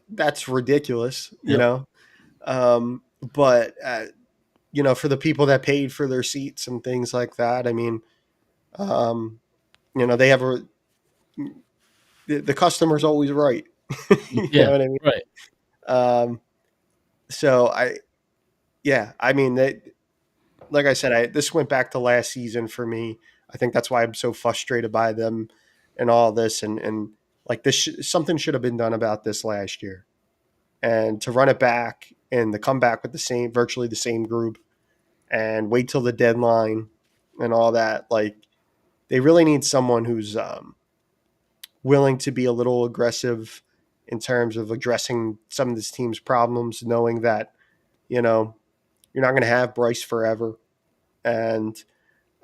that's ridiculous. You Yep. know. But you know, for the people that paid for their seats and things like that, I mean, um, you know, they have the customer's always right. You Yeah. know what I mean? Right. Um, so yeah, I mean, like I said, this went back to last season for me. I think that's why I'm so frustrated by them and all this, and like something should have been done about this last year, and to run it back and to come back with virtually the same group, and wait till the deadline and all that. Like they really need someone who's willing to be a little aggressive in terms of addressing some of this team's problems, knowing that you know you're not going to have Bryce forever, and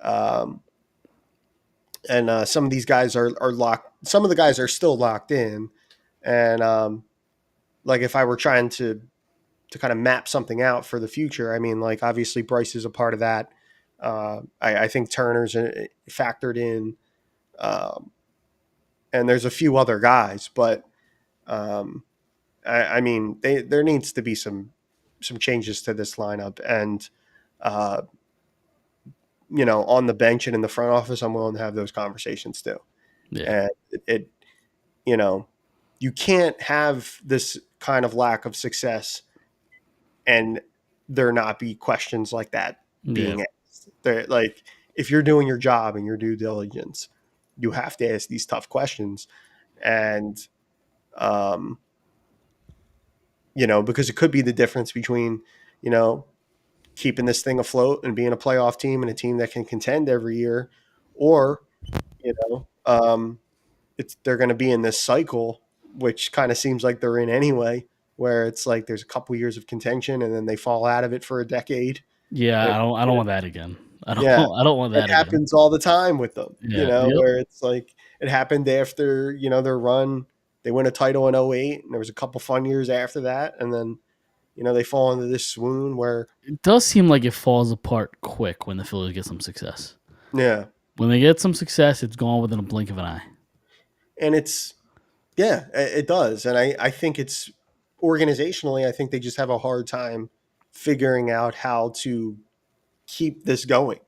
um, some of these guys are locked. Some of the guys are still locked in, and like if I were trying to kind of map something out for the future, I mean, like obviously Bryce is a part of that. I think Turner's factored in, um, and there's a few other guys, but um, I mean, there needs to be some changes to this lineup, and uh, you know, on the bench and in the front office, I'm willing to have those conversations too. Yeah. And you know, you can't have this kind of lack of success and there not be questions like that Yeah. being asked. They're like, if you're doing your job and your due diligence, you have to ask these tough questions. And, um, you know, because it could be the difference between, you know, keeping this thing afloat and being a playoff team and a team that can contend every year, or, you know, they're going to be in this cycle, which kind of seems like they're in anyway, where it's like there's a couple years of contention and then they fall out of it for a decade. Yeah. And, I don't you know, want that again. Yeah. I don't want It that again. happens all the time with them, Yeah. Yep. where it's like it happened after, their run. They win a title in '08, and there was a couple fun years after that, and then, they fall into this swoon where It does seem like it falls apart quick when the Phillies get some success. yeah. When they get some success, it's gone within a blink of an eye. And it does. And I think it's organizationally, I think they just have a hard time figuring out how to keep this going.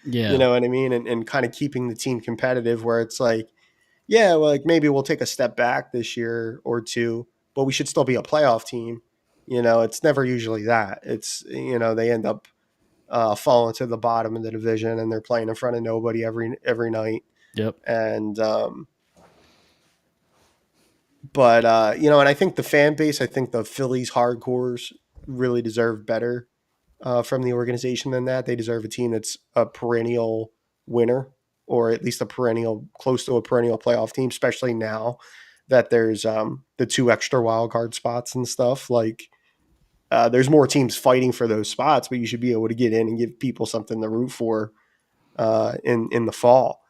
You Yeah. know what I mean? And kind of keeping the team competitive where it's like, yeah, well, like maybe we'll take a step back this year or two, but we should still be a playoff team. It's never usually that. It's, they end up falling to the bottom of the division and they're playing in front of nobody every night. Yep. And, but, and I think the fan base, I think the Phillies hardcores really deserve better from the organization than that. They deserve a team that's a perennial winner, or at least close to a perennial playoff team, especially now that there's the two extra wild card spots and stuff. Like, there's more teams fighting for those spots, but you should be able to get in and give people something to root for in the fall.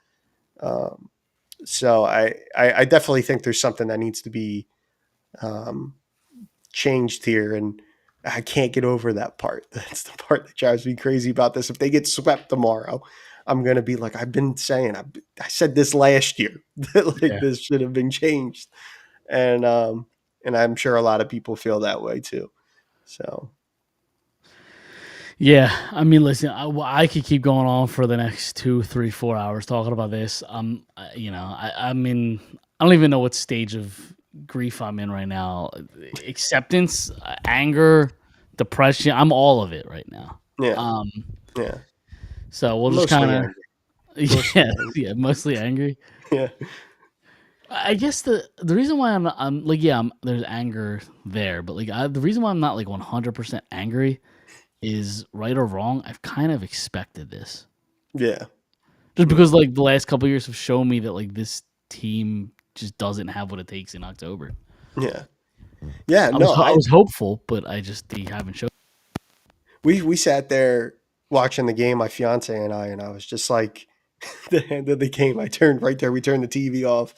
So I definitely think there's something that needs to be um, changed here, and I can't get over that part. That's the part that drives me crazy about this. If they get swept tomorrow, I'm gonna be like, I've been saying, I said this last year that like Yeah. this should have been changed, and I'm sure a lot of people feel that way too. So Yeah, I mean, listen, I could keep going on for the next 2, 3, 4 hours talking about this. I mean, I don't even know what stage of grief I'm in right now. Acceptance, anger, depression. I'm all of it right now. yeah, Um, yeah, so we'll just kind mostly of, angry, mostly yeah, angry. yeah, mostly angry. Yeah, I guess the reason why I'm like, yeah, there's anger there, but like the reason why I'm not like 100% angry is, right or wrong, I've kind of expected this. yeah, Just yeah, because like the last couple of years have shown me that like this team just doesn't have what it takes in October. yeah, yeah. I was No, I was hopeful, but they haven't shown. we sat there watching the game, my fiance and I was just like, the end of the game, I turned right there. We turned the TV off,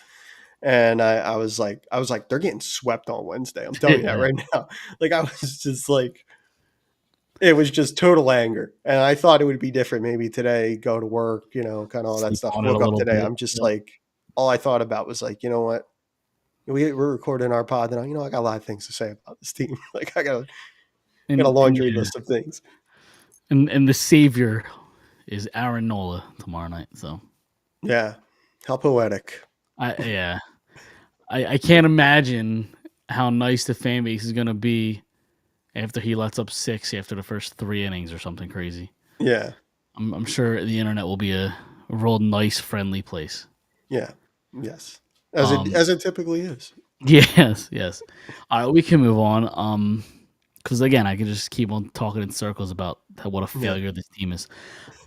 and I was like, they're getting swept on Wednesday. I'm telling you that Yeah, right now. Like I was just like, it was just total anger, and I thought it would be different. Maybe today, go to work, kind of all that sleep stuff. on it a Woke up little today, bit. I'm just Yep. like, all I thought about was like, you know what? We're recording our pod, and I got a lot of things to say about this team. Like I got a And laundry yeah, list of things. and the savior is Aaron Nola tomorrow night. So Yeah, how poetic. yeah, I can't imagine how nice the fan base is gonna be after he lets up 6 after the first 3 innings or something crazy. Yeah, I'm sure the internet will be a real nice, friendly place. yeah, yes, Um, as it typically is. yes, yes. All right, we can move on. Because again, I could just keep on talking in circles about what a Yeah, failure this team is.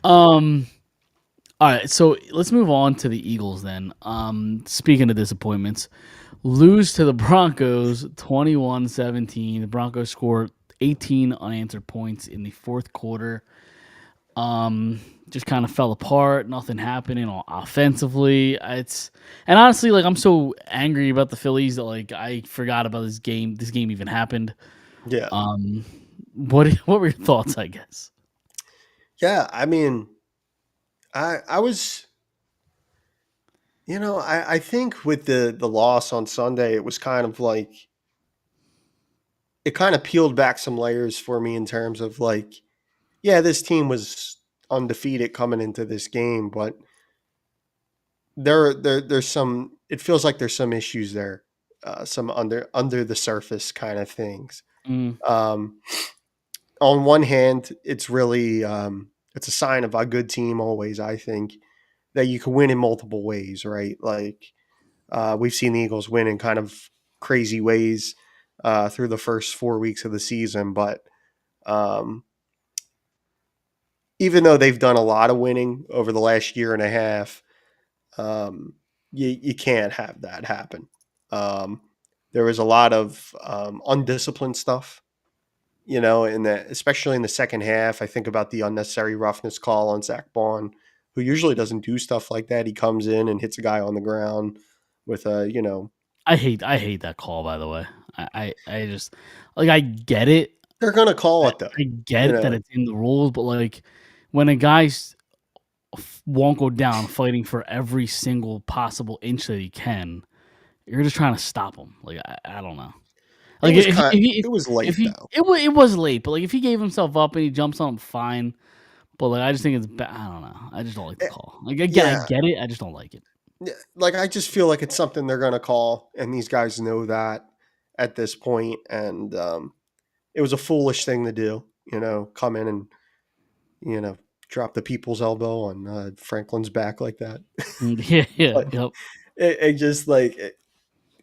Um, all right, so let's move on to the Eagles then. Speaking of disappointments, lose to the Broncos 21-17. The Broncos scored 18 unanswered points in the fourth quarter. Just kind of fell apart. Nothing happening offensively. And honestly, like, I'm so angry about the Phillies that like I forgot about this game. This game even happened. yeah, Um, what were your thoughts? I guess. yeah. I mean, I was, I think with the loss on Sunday, it was kind of like it kind of peeled back some layers for me in terms of like, yeah, this team was undefeated coming into this game, but there's some. It feels like there's some issues there, some under the surface kind of things. Mm, Um, on one hand, it's really it's a sign of a good team always. I think that you can win in multiple ways, right? Like we've seen the Eagles win in kind of crazy ways through the first 4 weeks of the season, but um, even though they've done a lot of winning over the last year and a half, um, you can't have that happen. Um, there was a lot of undisciplined stuff especially in the second half. I think about the unnecessary roughness call on Zach Bond, who usually doesn't do stuff like that. He comes in and hits a guy on the ground with a. I hate that call. By the way, I just like I get it. They're gonna call it though. I get You it that know, it's in the rules, but like when a guy won't go down fighting for every single possible inch that he can, you're just trying to stop him. Like I don't know. it Like was kind. It was if late he though. it was late, but like if he gave himself up and he jumps on him, fine. But like I just think it's I don't know. I just don't like the Eh, call. Like again, I Yeah, get it. I just don't like it. yeah, like I just feel like it's something they're gonna call, and these guys know that at this point, and it was a foolish thing to do. Come in and you know drop the people's elbow on Franklin's back like that. Yeah, yeah, But yep, it just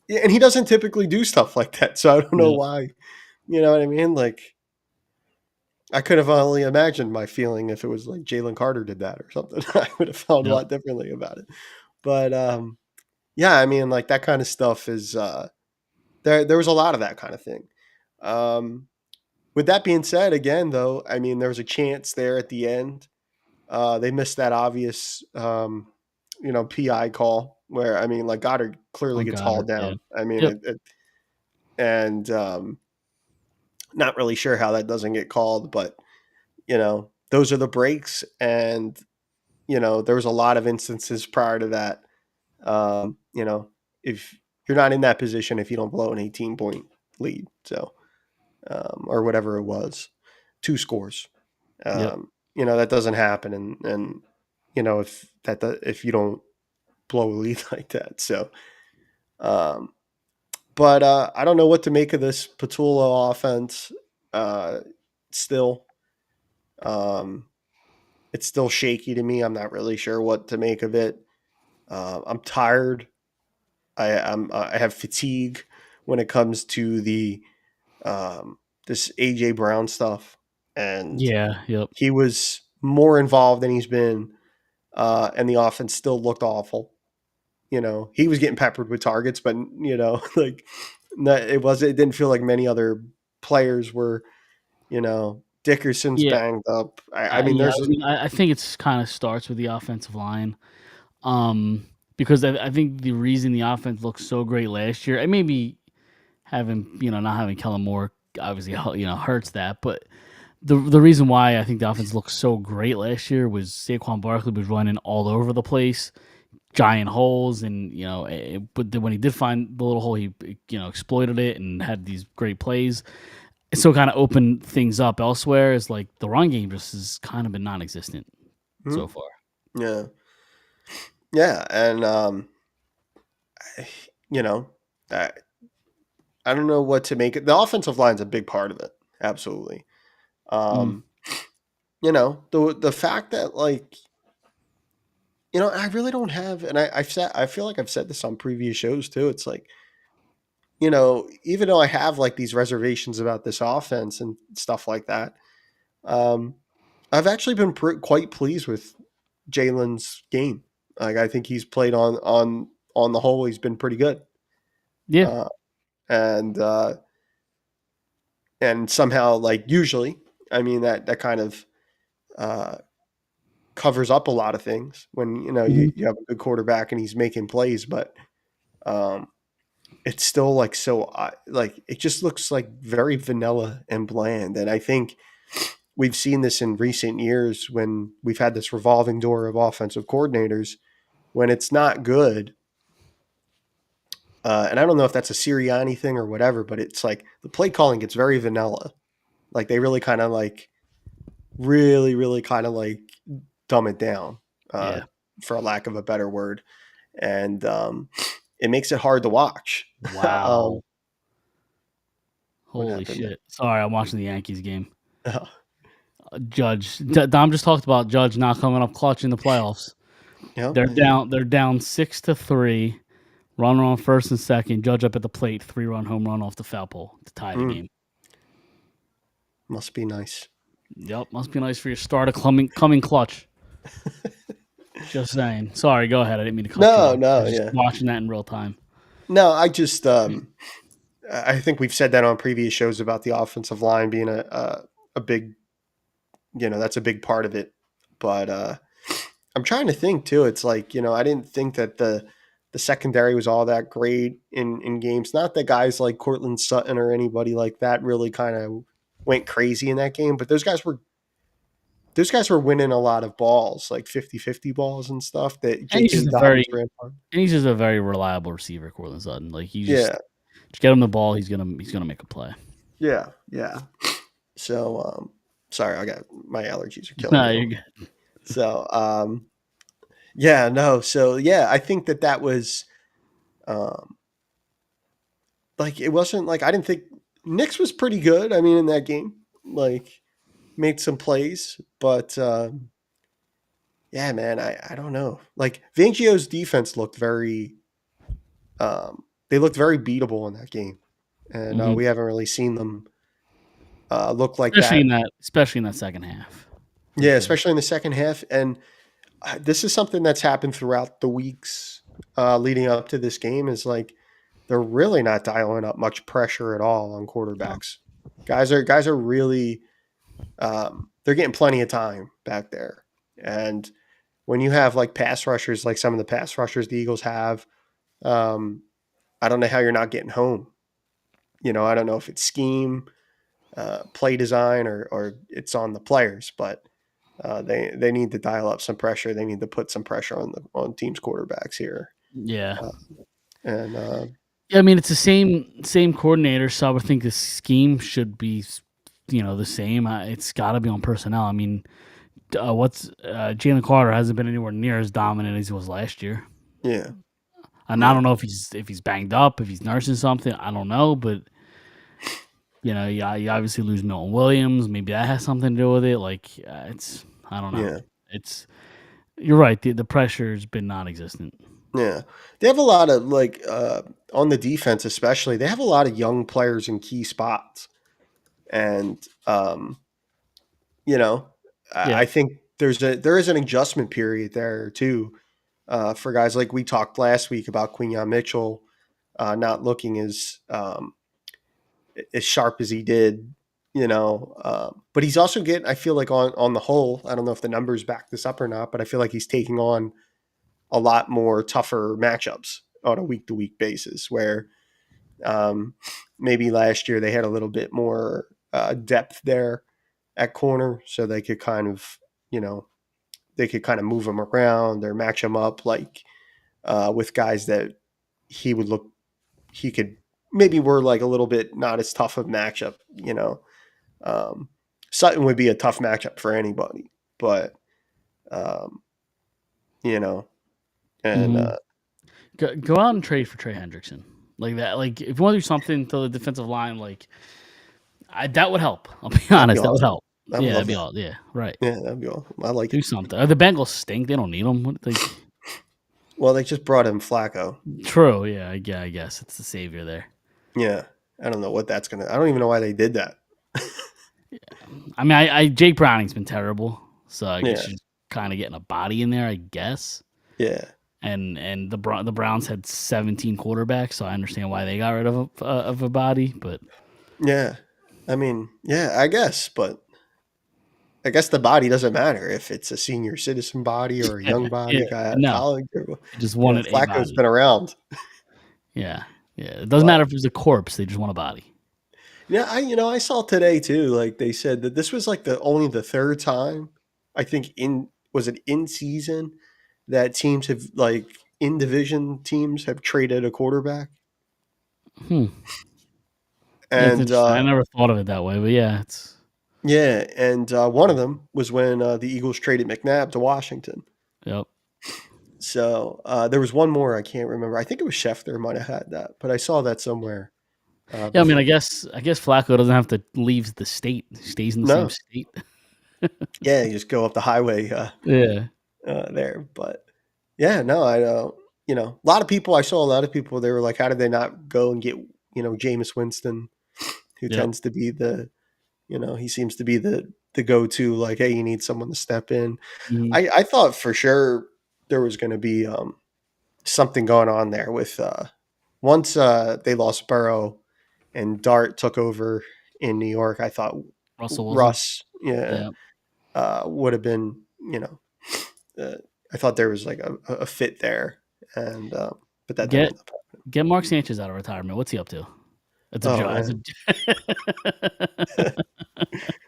yeah, and he doesn't typically do stuff like that, so I don't know yep, why. You know what I mean? Like I could have only imagined my feeling if it was like Jalen Carter did that or something. I would have felt a yep. lot differently about it. But yeah, I mean, like that kind of stuff is there. Was a lot of that kind of thing. Um, with that being said, again though, I mean, there was a chance there at the end. They missed that obvious, PI call where I mean, like Goddard clearly On gets Goddard, hauled yeah, down. I mean, yep, and not really sure how that doesn't get called, but those are the breaks, and there was a lot of instances prior to that. If you're not in that position, if you don't blow an 18-point lead, so or whatever it was, 2 scores, yep. that doesn't happen, and if you don't blow a lead like that, so. Um, but I don't know what to make of this Patullo offense. Uh, still, um, it's still shaky to me. I'm not really sure what to make of it. I'm tired. I have fatigue when it comes to the this AJ Brown stuff, and Yeah, yep. he was more involved than he's been, and the offense still looked awful. He was getting peppered with targets, but like it didn't feel like many other players were. Dickerson's Yeah, banged up. I mean, yeah. there's I think it's kind of starts with the offensive line, um, because I think the reason the offense looked so great last year, and maybe not having Kellen Moore obviously hurts that, but the reason why I think the offense looked so great last year was Saquon Barkley was running all over the place, giant holes, and but then when he did find the little hole, he exploited it and had these great plays. So kind of opened things up elsewhere. Is like the run game just has kind of been non-existent hmm? so far. Yeah, yeah, and you know, I, I don't know what to make it. The offensive line's a big part of it, absolutely. Mm, Um, the fact that I really don't have, and I feel like I've said this on previous shows too. It's like, even though I have like these reservations about this offense and stuff like that, um, I've actually been quite pleased with Jalen's game. Like I think he's played on the whole, he's been pretty good. yeah. Uh, and somehow, like usually, I mean that kind of uh, covers up a lot of things when Mhm. you have a good quarterback and he's making plays, but um, it's still like so like it just looks like very vanilla and bland. And I think we've seen this in recent years when we've had this revolving door of offensive coordinators when it's not good. And I don't know if that's a Sirianni thing or whatever, but it's like the play calling gets very vanilla. Like they really kind of like really, really kind of like dumb it down, uh, Yeah. for a lack of a better word, and it makes it hard to watch. Wow. What Holy happened shit. Sorry, I'm watching the Yankees game. there? Dom just talked about Judge not coming up clutch in the playoffs. Yeah, They're down. They're down 6-3. Runner on first and second. Judge up at the plate. 3-run home run off the foul pole to tie the game. must be nice. Yep, must be nice for your starter coming clutch. Just saying. Sorry, go ahead. I didn't mean to cut you No, off. I no, was just yeah, watching that in real time. no. I just I think we've said that on previous shows about the offensive line being a big, that's a big part of it. But I'm trying to think too. It's like, I didn't think that the secondary was all that great in games. Not that guys like Cortland Sutton or anybody like that really kind of went crazy in that game, but those guys were winning a lot of balls, like 50-50 balls and stuff that And he's J.K. just a Dobbins very ran on. and he's just a very reliable receiver, Cortland Sutton. Like he Yeah, just get him the ball, he's gonna make a play. yeah, yeah. So, sorry, I got my allergies are killing No, me. you're good. So, yeah, no. So, yeah, I think that was, um, like, it wasn't like, I didn't think Knicks was pretty good. I mean, in that game, like, made some plays, but, yeah, man, I don't know. Like, Vangio's defense looked they looked very beatable in that game. And Mhm. we haven't really seen them look like Especially that. in that second half. For Yeah, sure. especially in the second half. And this is something that's happened throughout the weeks leading up to this game is like they're really not dialing up much pressure at all on No. quarterbacks. Guys are really they're getting plenty of time back there. And when you have like pass rushers, like some of the pass rushers the Eagles have, um, I don't know how you're not getting home. I don't know if it's scheme, play design, or it's on the players, but they need to dial up some pressure. They need to put some pressure on teams' quarterbacks here. Yeah. Uh, and Yeah, I mean, it's the same coordinator, so I would think the scheme should be, the same. It's got to be on personnel. I mean, Jalen Carter hasn't been anywhere near as dominant as he was last year, yeah, and I yeah, don't know if he's banged up, if he's nursing something. I don't know, but you obviously lose Milton Williams. Maybe that has something to do with it. Like, I don't know. yeah, It's You're right. The pressure's been non-existent. yeah. They have a lot of like on the defense, especially. They have a lot of young players in key spots, and you know, Yeah. I think there is an adjustment period there too for guys like we talked last week about Quinyon Mitchell not looking as sharp as he did, but he's also getting. I feel like on the whole, I don't know if the numbers back this up or not, but I feel like he's taking on a lot more tougher matchups on a week to week basis. Where um, maybe last year they had a little bit more depth there at corner, so they could kind of you know move him around or match him up like with guys that he could maybe were like a little bit not as tough of matchup. Um, Sutton would be a tough matchup for anybody, but um, you know, and hmm go out and trade for Trey Hendrickson like that. Like if you want to do something to the defensive line, like that would help. I'll be that'd be honest, that would awesome. help. I would Yeah, love that'd be that. all. Yeah, right. Yeah, that'd be awesome. I like Do it. something. The Bengals stink. They don't need them. Well, they just brought in Flacco. True. Yeah, I guess it's the savior there. Yeah, I don't know what that's gonna. I don't even know why they did that. I mean, Jake Browning's been terrible, so I guess Yeah, you're kind of getting a body in there, I guess. yeah, And the Browns had 17 quarterbacks, so I understand why they got rid of a body. But yeah. I mean, yeah, I guess, but I guess the body doesn't matter if it's a senior citizen body or a yeah, young yeah, body guy out of no, college. they just wanted a Flacco's body. been around, Yeah, yeah. It doesn't but matter if it was a corpse; they just want a body. yeah, I saw today too. Like they said that this was like the third time I think in season that teams have like in division teams have traded a quarterback, Hmm. Yeah, it's and interesting. I never thought of it that way, but yeah, it's yeah, and one of them was when the Eagles traded McNabb to Washington. yep. So there was one more I can't remember. I think it was Schefter might have had that, but I saw that somewhere Yeah, I mean, before. I guess Flacco doesn't have to leave the state; he stays in the same No, state. yeah, you just go up the highway Yeah. there. But yeah, no, I a lot of people. I saw a lot of people. They were like, how did they not go and get Jameis Winston, who Yep. tends to be he seems to be the go to. Like, hey, you need someone to step in. Mhm. I thought for sure there was going to be something going on there with once they lost Burrow and Dart took over in New York, I thought Russell Wilson. Russ, yeah, Yeah. would have been, I thought there was like a fit there, and but that didn't Get end up happening. get Mark Sanchez out of retirement. What's he up to? It's a Oh joke.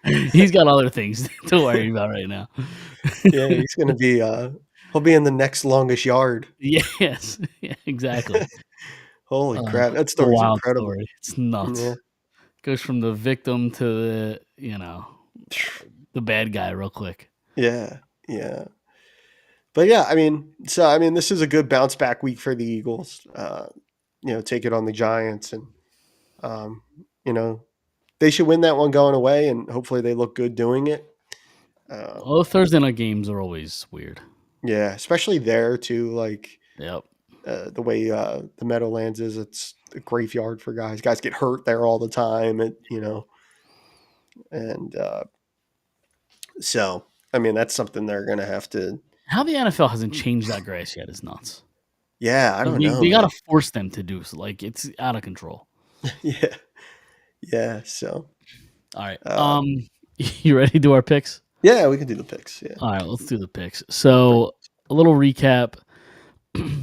man, He's got other things to worry about right now. yeah, he's gonna be he'll be in the next longest yard. Yes. Yeah, exactly. Holy crap, that It's a story's wild incredible. story. It's Yeah. nuts. Goes from the victim to the bad guy real quick. Yeah, yeah. But yeah, I mean, this is a good bounce back week for the Eagles. Take it on the Giants, and um, you know, they should win that one going away, and hopefully they look good doing it. All the Thursday night games are always weird. Yeah, especially there too. Like Yep. the way the Meadowlands is, it's a graveyard for guys. Guys get hurt there all the time, and so I mean that's something they're gonna have to. How the NFL hasn't changed that grass yet is nuts. Yeah, I Like don't know, they man. gotta force them to do so. Like it's out of control. Yeah, yeah. So All right. uh, You ready to do our picks? yeah, we can do the picks. Yeah. All right, let's do the picks. So a little recap.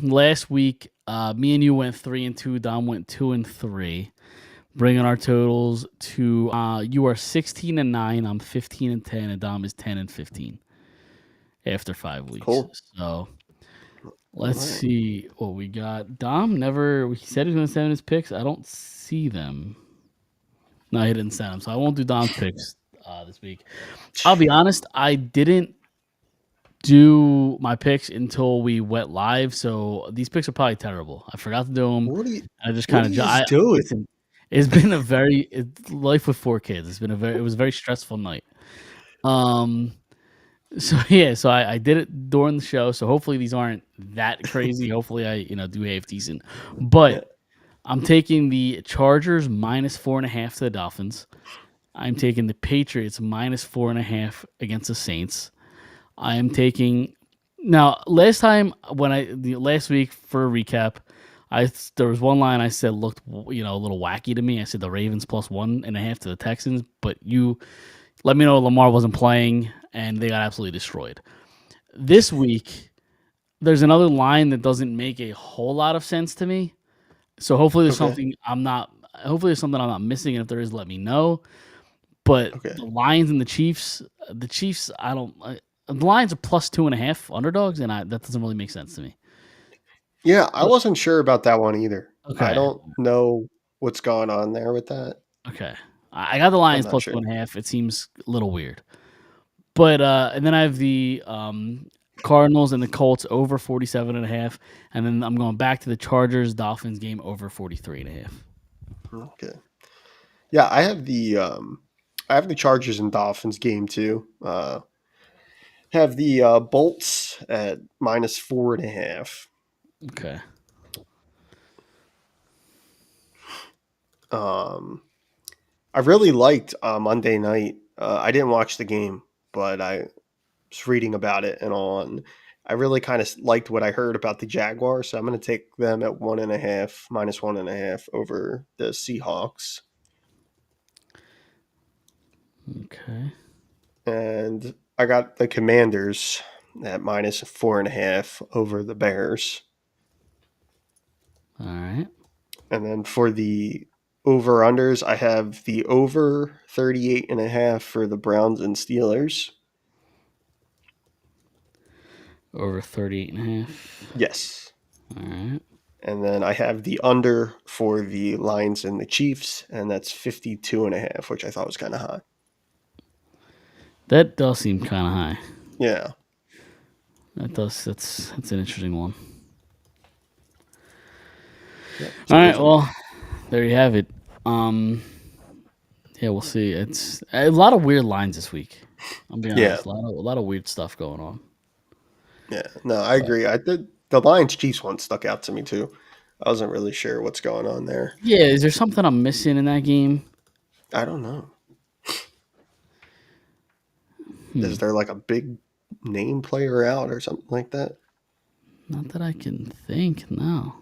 Last week, me and you went 3-2. Dom went 2-3, bringing our totals to you are 16-9. I'm 15-10, and Dom is 10-15 after 5 weeks. Cool. So let's Alright. see what we got. Dom never. He said he was going to send his picks. I don't see them. No, he didn't send them, so I won't do Dom's picks this week. I'll be honest. I didn't do my picks until we went live, so these picks are probably terrible. I forgot to do them. What are you? I just What kind are of you doing? listen. It's been a life with 4 kids. It was a very stressful night. So yeah, so I did it during the show. So hopefully these aren't that crazy. Hopefully I do half decent, Yeah. but I'm taking the Chargers -4.5 to the Dolphins. I'm taking the Patriots -4.5 against the Saints. I am taking now. Last week for a recap, there was one line I said looked a little wacky to me. I said the Ravens +1.5 to the Texans, but you let me know Lamar wasn't playing and they got absolutely destroyed. This week, there's another line that doesn't make a whole lot of sense to me. So hopefully there's Okay. something I'm not. Hopefully there's something I'm not missing, and if there is, let me know. But Okay. the Lions and the Chiefs, the Lions are +2.5 underdogs, and that doesn't really make sense to me. Yeah, I But- wasn't sure about that one either. Okay. I don't know what's going on there with that. Okay, I got the I'm Lions not sure. +2.5. It seems a little weird, but and then I have the Cardinals and the Colts over 47.5, and then I'm going back to the Chargers Dolphins game over 43.5. Okay. Yeah, I have the Chargers and Dolphins game too. Have the Bolts at -4.5. Okay. I really liked Monday night. I didn't watch the game, but I was reading about it and all, and I really kind of liked what I heard about the Jaguars. So I'm going to take them at 1.5, -1.5 over the Seahawks. Okay. And I got the Commanders at -4.5 over the Bears. All right. And then for the over-unders, I have the over 38.5 for the Browns and Steelers. Over 38.5. Yes. All right. And then I have the under for the Lions and the Chiefs, and that's 52.5, which I thought was kind of high. That does seem kind of high. Yeah. That does. That's an interesting one. Yeah, All right. Well, there you have it. Yeah, we'll see. It's a lot of weird lines this week. I'm being honest. A lot of weird stuff going on. Yeah. No, I agree. The Lions Chiefs one stuck out to me too. I wasn't really sure what's going on there. Yeah, is there something I'm missing in that game? I don't know. Is there like a big name player out or something like that? Not that I can think. No.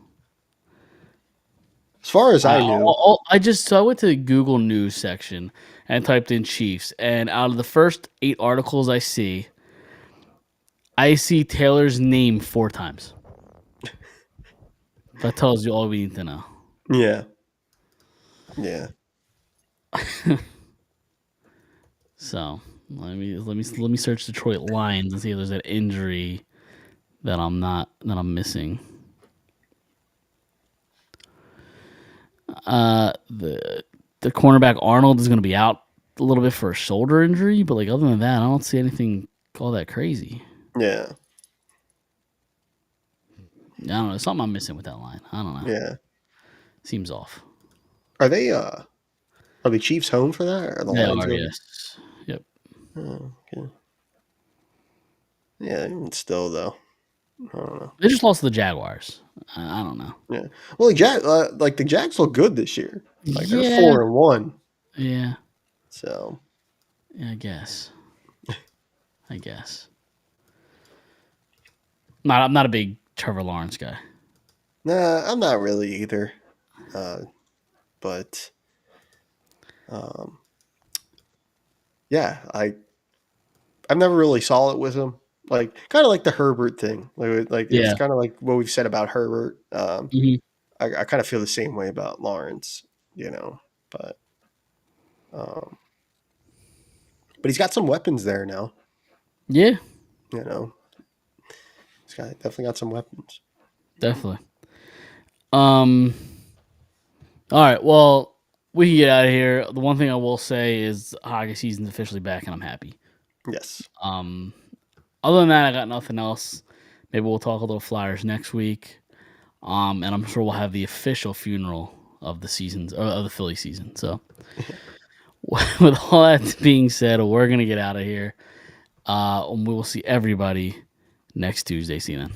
As far as I knew, I went to the Google News section and typed in Chiefs, and out of the first 8 articles I see Taylor's name 4 times. That tells you all we need to know. yeah, yeah. So let me search Detroit Lions and see if there's an injury that I'm missing. The cornerback Arnold is going to be out a little bit for a shoulder injury, but like other than that, I don't see anything all that crazy. Yeah. I don't know. There's something I'm missing with that line. I don't know. Yeah. Seems off. Are the Chiefs home for that? Or are the They Lions are, going? yes. Yep. Oh, okay. Yeah, even still though, I don't know. They just lost to the Jaguars. I don't know. Yeah. Well, the Jags look good this year. Like they're Yeah. 4-1. Yeah. So. Yeah, I guess. I'm not a big Trevor Lawrence guy. Nah, I'm not really either. But yeah, I've never really saw it with him. Like kind of like the Herbert thing. Like Yeah. it's kind of like what we've said about Herbert. Mhm. I kind of feel the same way about Lawrence, but he's got some weapons there now. Yeah. He's definitely got some weapons. Definitely. All right. Well, we can get out of here. The one thing I will say is hockey season's officially back, and I'm happy. Yes. Other than that, I got nothing else. Maybe we'll talk a little Flyers next week. And I'm sure we'll have the official funeral of the seasons of the Philly season. So, with all that being said, we're gonna get out of here. And we will see everybody next Tuesday. See you then.